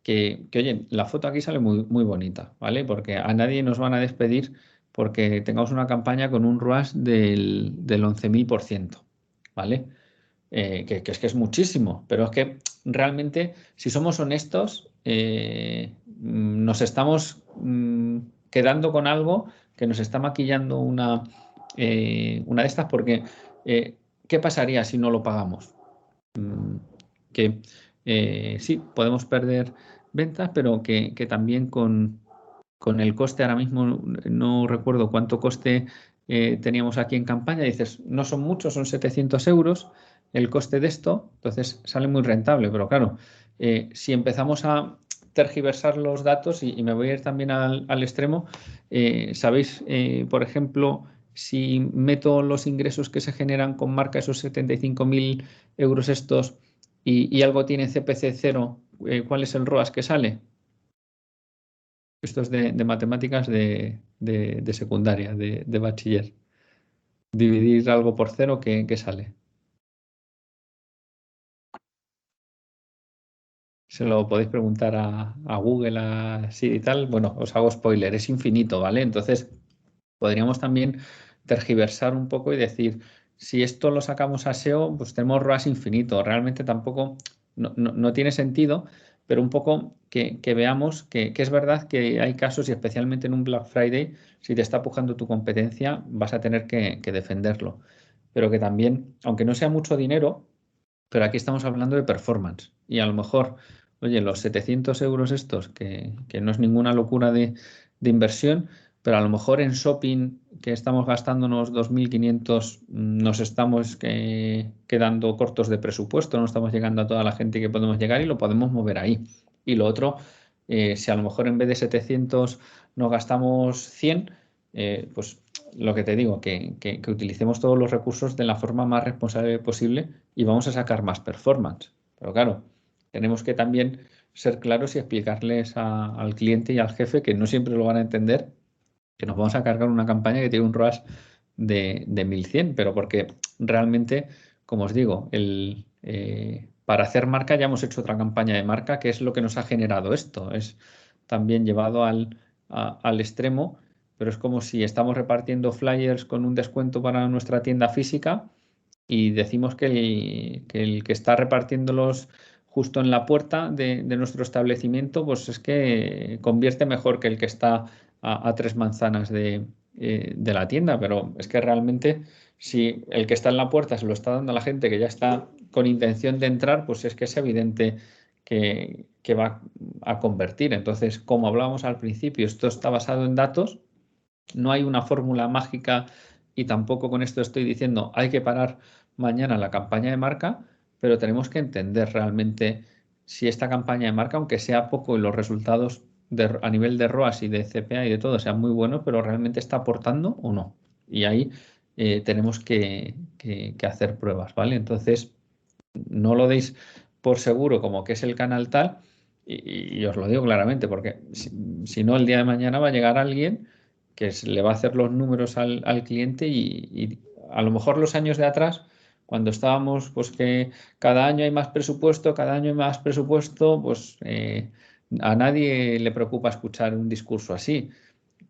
oye, la foto aquí sale muy, muy bonita, ¿vale? Porque a nadie nos van a despedir porque tengamos una campaña con un ROAS del 11.000%, ¿vale? Que es que es muchísimo, pero es que realmente, si somos honestos, nos estamos quedando con algo que nos está maquillando una de estas, porque ¿qué pasaría si no lo pagamos? Que sí, podemos perder ventas, pero que también con el coste, ahora mismo no recuerdo cuánto coste teníamos aquí en campaña, dices, no son muchos, son 700 euros el coste de esto, entonces sale muy rentable, pero claro, si empezamos a tergiversar los datos y me voy a ir también al extremo, ¿sabéis, por ejemplo, si meto los ingresos que se generan con marca, esos 75.000 euros estos, y algo tiene CPC 0, ¿cuál es el ROAS que sale? Esto es de matemáticas de secundaria, de bachiller. Dividir algo por 0, ¿qué sale? Se lo podéis preguntar a Google, a Siri y tal. Bueno, os hago spoiler, es infinito, ¿vale? Entonces, podríamos también tergiversar un poco y decir, si esto lo sacamos a SEO, pues tenemos ROAS infinito. Realmente tampoco, no tiene sentido, pero un poco que veamos que es verdad que hay casos, y especialmente en un Black Friday, si te está pujando tu competencia, vas a tener que defenderlo. Pero que también, aunque no sea mucho dinero, pero aquí estamos hablando de performance. Y a lo mejor, oye, los 700 euros estos, que no es ninguna locura de inversión, pero a lo mejor en shopping, que estamos gastándonos 2.500, nos estamos quedando cortos de presupuesto, no estamos llegando a toda la gente que podemos llegar y lo podemos mover ahí. Y lo otro, si a lo mejor en vez de 700 nos gastamos 100, pues lo que te digo, que utilicemos todos los recursos de la forma más responsable posible y vamos a sacar más performance. Pero claro, tenemos que también ser claros y explicarles al cliente y al jefe, que no siempre lo van a entender, que nos vamos a cargar una campaña que tiene un ROAS de 1100, pero porque realmente, como os digo, para hacer marca ya hemos hecho otra campaña de marca, que es lo que nos ha generado esto. Es también llevado al extremo, pero es como si estamos repartiendo flyers con un descuento para nuestra tienda física y decimos que el que está repartiéndolos justo en la puerta de nuestro establecimiento, pues es que convierte mejor que el que está a 3 manzanas de la tienda, pero es que realmente si el que está en la puerta se lo está dando a la gente que ya está con intención de entrar, pues es que es evidente que va a convertir. Entonces, como hablábamos al principio, esto está basado en datos, no hay una fórmula mágica y tampoco con esto estoy diciendo hay que parar mañana la campaña de marca, pero tenemos que entender realmente si esta campaña de marca, aunque sea poco y los resultados a nivel de ROAS y de CPA y de todo sean muy buenos, pero realmente está aportando o no. Y ahí tenemos que hacer pruebas, ¿vale? Entonces, no lo deis por seguro como que es el canal tal, y os lo digo claramente, porque si no, el día de mañana va a llegar alguien que le va a hacer los números al cliente y a lo mejor los años de atrás, cuando estábamos, pues que cada año hay más presupuesto, cada año hay más presupuesto, pues a nadie le preocupa escuchar un discurso así.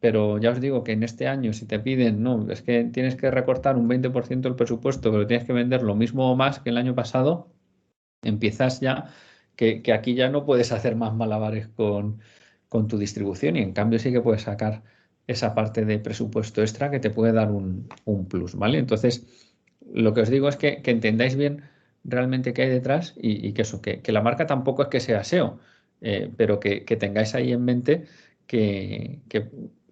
Pero ya os digo que en este año, si te piden, no, es que tienes que recortar un 20% del presupuesto, pero tienes que vender lo mismo o más que el año pasado, empiezas ya que aquí ya no puedes hacer más malabares con tu distribución y en cambio sí que puedes sacar esa parte de presupuesto extra que te puede dar un plus, ¿vale? Entonces, lo que os digo es que entendáis bien realmente qué hay detrás y que eso, que la marca tampoco es que sea SEO, pero que tengáis ahí en mente que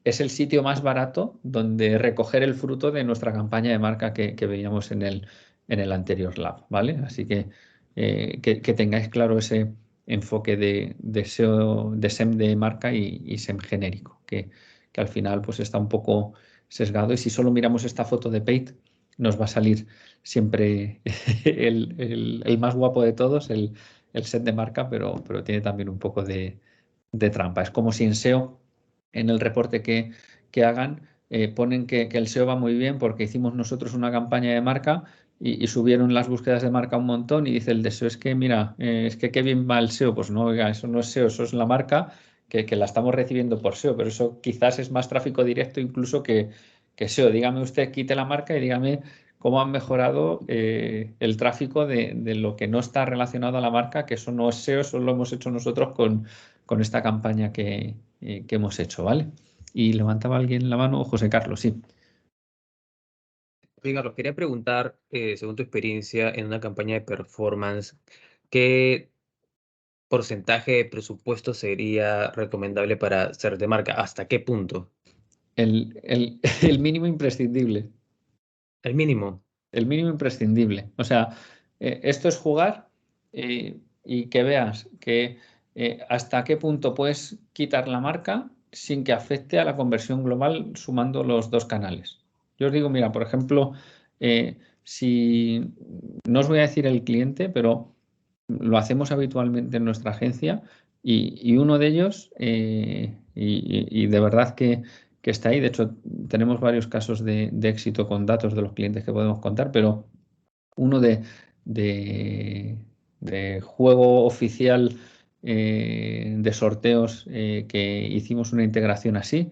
es el sitio más barato donde recoger el fruto de nuestra campaña de marca que veíamos en el anterior lab, ¿vale? Así que tengáis claro ese enfoque de SEO, de SEM de marca y SEM genérico, que al final pues está un poco sesgado y si solo miramos esta foto de paid nos va a salir siempre el más guapo de todos, el set de marca, pero tiene también un poco de trampa. Es como si en SEO, en el reporte que hagan, ponen que el SEO va muy bien porque hicimos nosotros una campaña de marca y subieron las búsquedas de marca un montón y dice el de SEO, es que mira, es que qué bien va el SEO. Pues no, oiga, eso no es SEO, eso es la marca que la estamos recibiendo por SEO, pero eso quizás es más tráfico directo incluso que SEO. Dígame usted, quite la marca y dígame cómo han mejorado el tráfico de lo que no está relacionado a la marca, que eso no es SEO, eso lo hemos hecho nosotros con esta campaña que hemos hecho, ¿vale? Y levantaba alguien la mano, José Carlos, sí. Carlos, quería preguntar, según tu experiencia en una campaña de performance, ¿qué porcentaje de presupuesto sería recomendable para ser de marca? ¿Hasta qué punto? El mínimo imprescindible. El mínimo. El mínimo imprescindible. O sea, esto es jugar y que veas que hasta qué punto puedes quitar la marca sin que afecte a la conversión global sumando los dos canales. Yo os digo, mira, por ejemplo, si no os voy a decir el cliente, pero lo hacemos habitualmente en nuestra agencia y uno de ellos, y de verdad que está ahí. De hecho, tenemos varios casos de éxito con datos de los clientes que podemos contar, pero uno de juego oficial de sorteos que hicimos una integración así.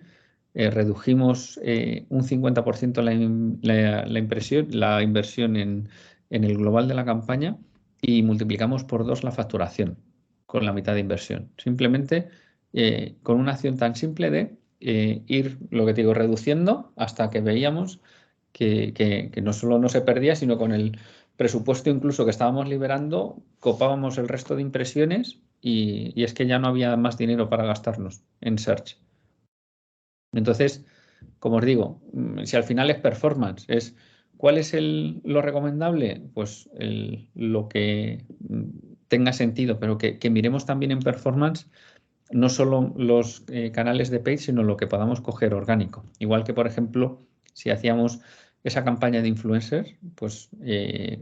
Redujimos un 50% la inversión en el global de la campaña y multiplicamos por 2 la facturación con la mitad de inversión. Simplemente con una acción tan simple de ir, lo que te digo, reduciendo hasta que veíamos que no solo no se perdía, sino con el presupuesto incluso que estábamos liberando, copábamos el resto de impresiones y es que ya no había más dinero para gastarnos en search. Entonces, como os digo, si al final es performance, es ¿cuál es lo recomendable? Pues lo que tenga sentido, pero que miremos también en performance no solo los canales de paid, sino lo que podamos coger orgánico. Igual que, por ejemplo, si hacíamos esa campaña de influencer, pues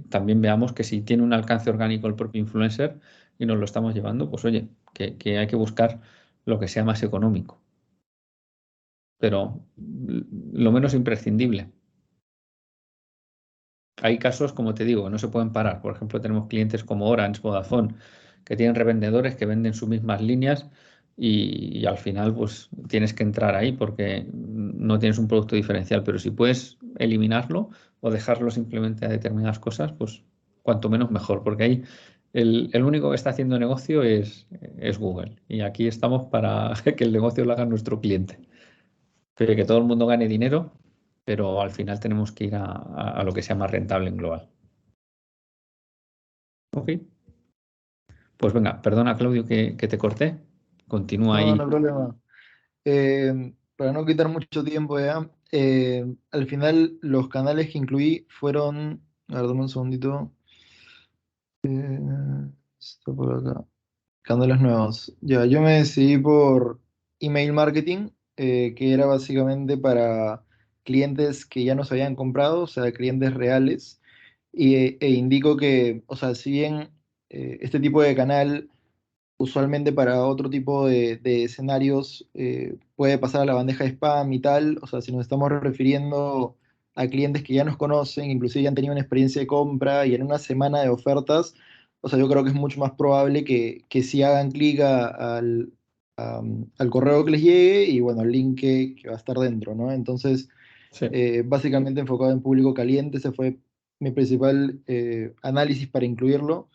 también veamos que si tiene un alcance orgánico el propio influencer y nos lo estamos llevando, pues oye, que hay que buscar lo que sea más económico, pero lo menos imprescindible. Hay casos, como te digo, no se pueden parar. Por ejemplo, tenemos clientes como Orange, Vodafone, que tienen revendedores que venden sus mismas líneas y al final pues tienes que entrar ahí porque no tienes un producto diferencial. Pero si puedes eliminarlo o dejarlo simplemente a determinadas cosas, pues cuanto menos mejor, porque ahí el único que está haciendo negocio es Google. Y aquí estamos para que el negocio lo haga nuestro cliente. Pero que todo el mundo gane dinero, pero al final tenemos que ir a lo que sea más rentable en global. Ok. Pues venga, perdona Claudio que te corté. Continúa No, ahí. no hay problema. Para no quitar mucho tiempo ya, al final los canales que incluí fueron, a ver, dame un segundito, está por acá, canales nuevos. Ya, yo me decidí por email marketing, que era básicamente para clientes que ya nos habían comprado, o sea, clientes reales, e indico que, o sea, si bien este tipo de canal usualmente para otro tipo de escenarios puede pasar a la bandeja de spam y tal. O sea, si nos estamos refiriendo a clientes que ya nos conocen, inclusive ya han tenido una experiencia de compra y en una semana de ofertas, o sea, yo creo que es mucho más probable que si hagan clic al correo que les llegue y bueno, el link que va a estar dentro, ¿no? Entonces, Sí. básicamente enfocado en público caliente, ese fue mi principal análisis para incluirlo.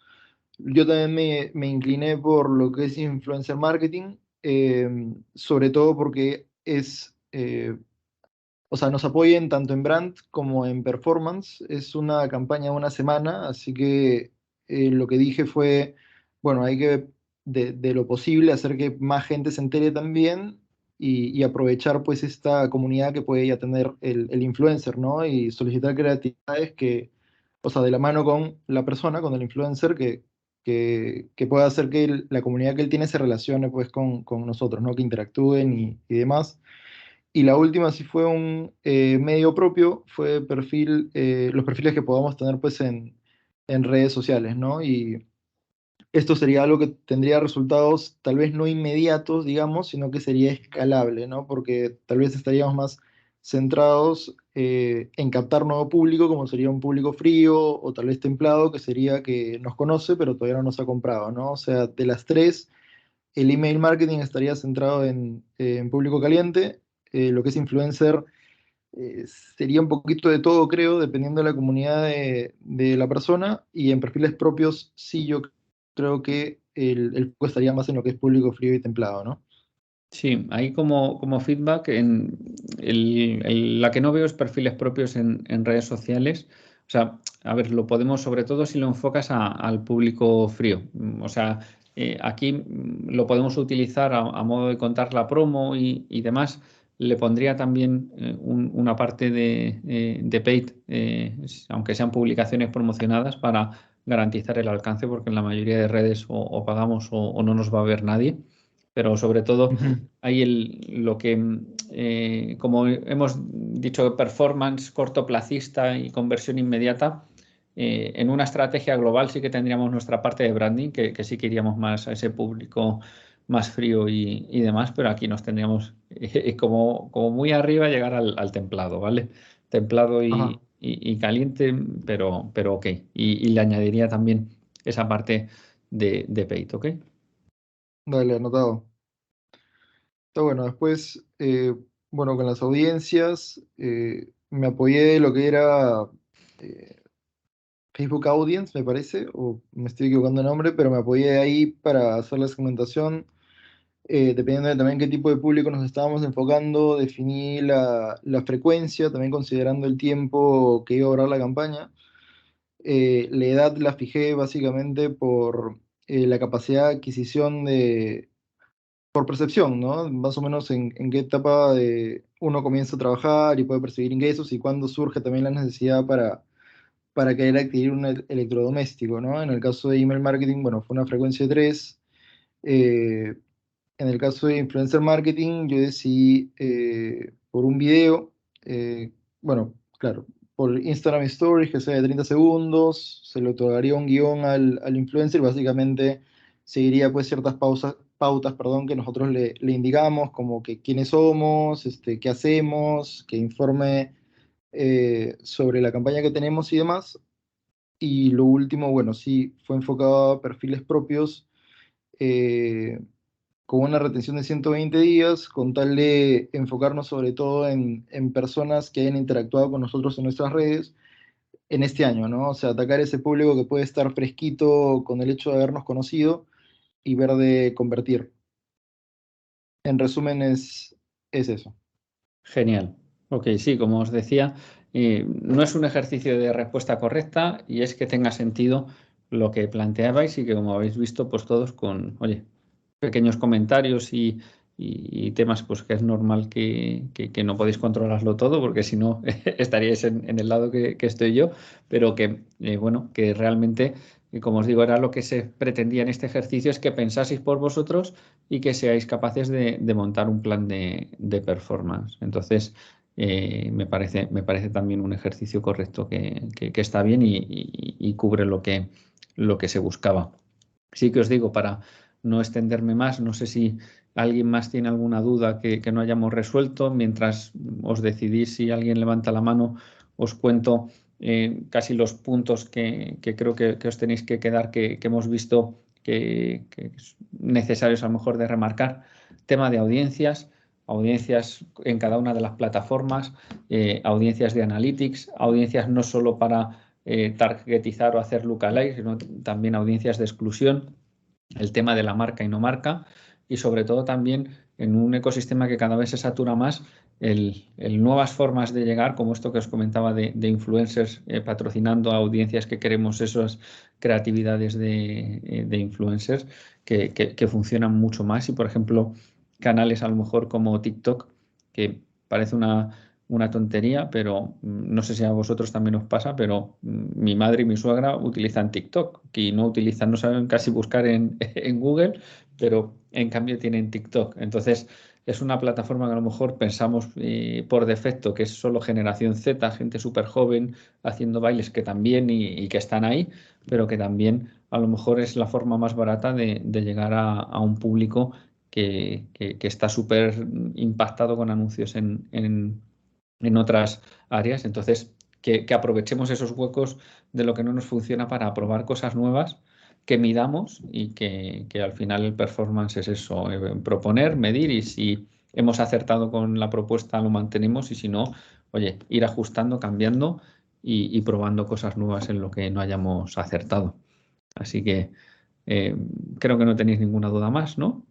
Yo también me incliné por lo que es influencer marketing, sobre todo porque o sea, nos apoyen tanto en brand como en performance. Es una campaña de una semana, así que lo que dije fue, bueno, hay que de lo posible hacer que más gente se entere también y aprovechar pues esta comunidad que puede ya tener el influencer, ¿no? Y solicitar creatividades que, o sea, de la mano con la persona, con el influencer, que pueda hacer que la comunidad que él tiene se relacione pues con nosotros, ¿no? Que interactúen y demás. Y la última sí fue un medio propio, fue los perfiles que podamos tener pues en redes sociales, ¿no? Y esto sería algo que tendría resultados tal vez no inmediatos, digamos, sino que sería escalable, ¿no? Porque tal vez estaríamos más centrados en captar nuevo público, como sería un público frío o tal vez templado, que sería que nos conoce pero todavía no nos ha comprado, ¿no? O sea, de las tres, el email marketing estaría centrado en público caliente, lo que es influencer sería un poquito de todo, creo, dependiendo de la comunidad de la persona, y en perfiles propios sí yo creo que el foco estaría más en lo que es público frío y templado, ¿no? Sí, ahí como feedback, la que no veo es perfiles propios en redes sociales. O sea, a ver, lo podemos, sobre todo si lo enfocas al público frío. O sea, aquí lo podemos utilizar a modo de contar la promo y demás. Le pondría también una parte de paid, aunque sean publicaciones promocionadas, para garantizar el alcance, porque en la mayoría de redes o pagamos o no nos va a ver nadie. Pero sobre todo Ujú. hay lo que, como hemos dicho, performance cortoplacista y conversión inmediata. En una estrategia global sí que tendríamos nuestra parte de branding, que sí que iríamos más a ese público más frío y demás, pero aquí nos tendríamos como muy arriba llegar al templado, ¿vale? Templado Ajá, y caliente, pero ok. Y le añadiría también esa parte de paid, ¿ok? dale, anotado. Está bueno, después, bueno, con las audiencias, me apoyé de lo que era eh, Facebook Audience, me parece, o me estoy equivocando de nombre, pero me apoyé de ahí para hacer la segmentación. Dependiendo de también qué tipo de público nos estábamos enfocando, definí la frecuencia, también considerando el tiempo que iba a durar la campaña. La edad la fijé básicamente por la capacidad de adquisición por percepción, ¿no? Más o menos en qué etapa uno comienza a trabajar y puede percibir ingresos y cuándo surge también la necesidad para querer adquirir un electrodoméstico, ¿no? En el caso de email marketing, bueno, fue una frecuencia de 3. En el caso de influencer marketing, yo decidí por un video, bueno, claro, por Instagram Stories, que sea de 30 segundos, se le otorgaría un guión al influencer y básicamente seguiría pues ciertas pautas, perdón, que nosotros le indicamos, como que quiénes somos, qué hacemos, que informe sobre la campaña que tenemos y demás. Y lo último, bueno, sí, fue enfocado a perfiles propios. eh, con una retención de 120 días, con tal de enfocarnos sobre todo en personas que hayan interactuado con nosotros en nuestras redes en este año, ¿no? O sea, atacar ese público que puede estar fresquito con el hecho de habernos conocido y ver de convertir. En resumen, es eso. Genial. Ok, sí, como os decía, no es un ejercicio de respuesta correcta y es que tenga sentido lo que planteabais y que como habéis visto, pues todos con, oye, pequeños comentarios y temas pues que es normal que no podéis controlarlo todo porque si no estaríais en el lado que estoy yo, pero que bueno, que realmente, como os digo, era lo que se pretendía en este ejercicio, es que pensaseis por vosotros y que seáis capaces de montar un plan de performance. Entonces, me parece también un ejercicio correcto que está bien y cubre lo que se buscaba. Sí que os digo, para no extenderme más, no sé si alguien más tiene alguna duda que no hayamos resuelto. Mientras os decidís si alguien levanta la mano, os cuento casi los puntos que creo que os tenéis que quedar, que hemos visto que es necesarios a lo mejor de remarcar. Tema de audiencias, audiencias en cada una de las plataformas, audiencias de analytics, audiencias no solo para targetizar o hacer lookalike, sino también audiencias de exclusión, el tema de la marca y no marca, y sobre todo también en un ecosistema que cada vez se satura más, el nuevas formas de llegar, como esto que os comentaba de influencers patrocinando a audiencias que queremos, esas creatividades de influencers que funcionan mucho más. Y por ejemplo, canales a lo mejor como TikTok, que parece una tontería, pero no sé si a vosotros también os pasa, pero mi madre y mi suegra utilizan TikTok y no utilizan, no saben casi buscar en Google, pero en cambio tienen TikTok. Entonces, es una plataforma que a lo mejor pensamos por defecto que es solo generación Z, gente súper joven haciendo bailes que también y que están ahí, pero que también a lo mejor es la forma más barata de llegar a un público que está súper impactado con anuncios en otras áreas. Entonces, que aprovechemos esos huecos de lo que no nos funciona para probar cosas nuevas, que midamos y que al final el performance es eso, proponer, medir y si hemos acertado con la propuesta lo mantenemos y si no, oye, ir ajustando, cambiando y probando cosas nuevas en lo que no hayamos acertado. Así que creo que no tenéis ninguna duda más, ¿no?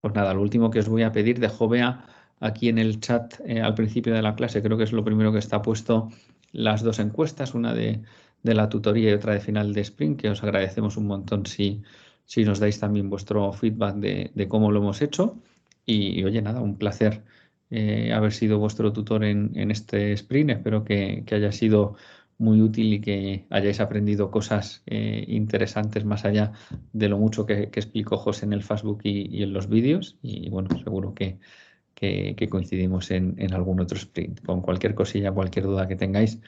Pues nada, lo último que os voy a pedir, dejo vea aquí en el chat al principio de la clase, creo que es lo primero que está puesto, las dos encuestas, una de la tutoría y otra de final de sprint, que os agradecemos un montón si nos dais también vuestro feedback de cómo lo hemos hecho. Y oye, nada, un placer haber sido vuestro tutor en este sprint. Espero que haya sido muy útil y que hayáis aprendido cosas interesantes más allá de lo mucho que explicó José en el Facebook y en los vídeos. Y bueno, seguro que coincidimos en algún otro sprint. Con cualquier cosilla, cualquier duda que tengáis,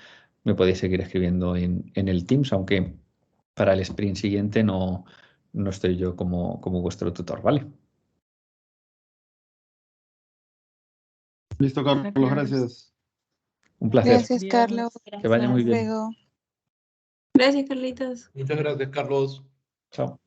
me podéis seguir escribiendo en el Teams, aunque para el sprint siguiente no estoy yo como vuestro tutor, ¿vale? Listo, Carlos, gracias. Un placer. Gracias, Carlos. Que vaya muy Hasta bien. luego. Gracias, Carlitos. Muchas gracias, Carlos. Chao.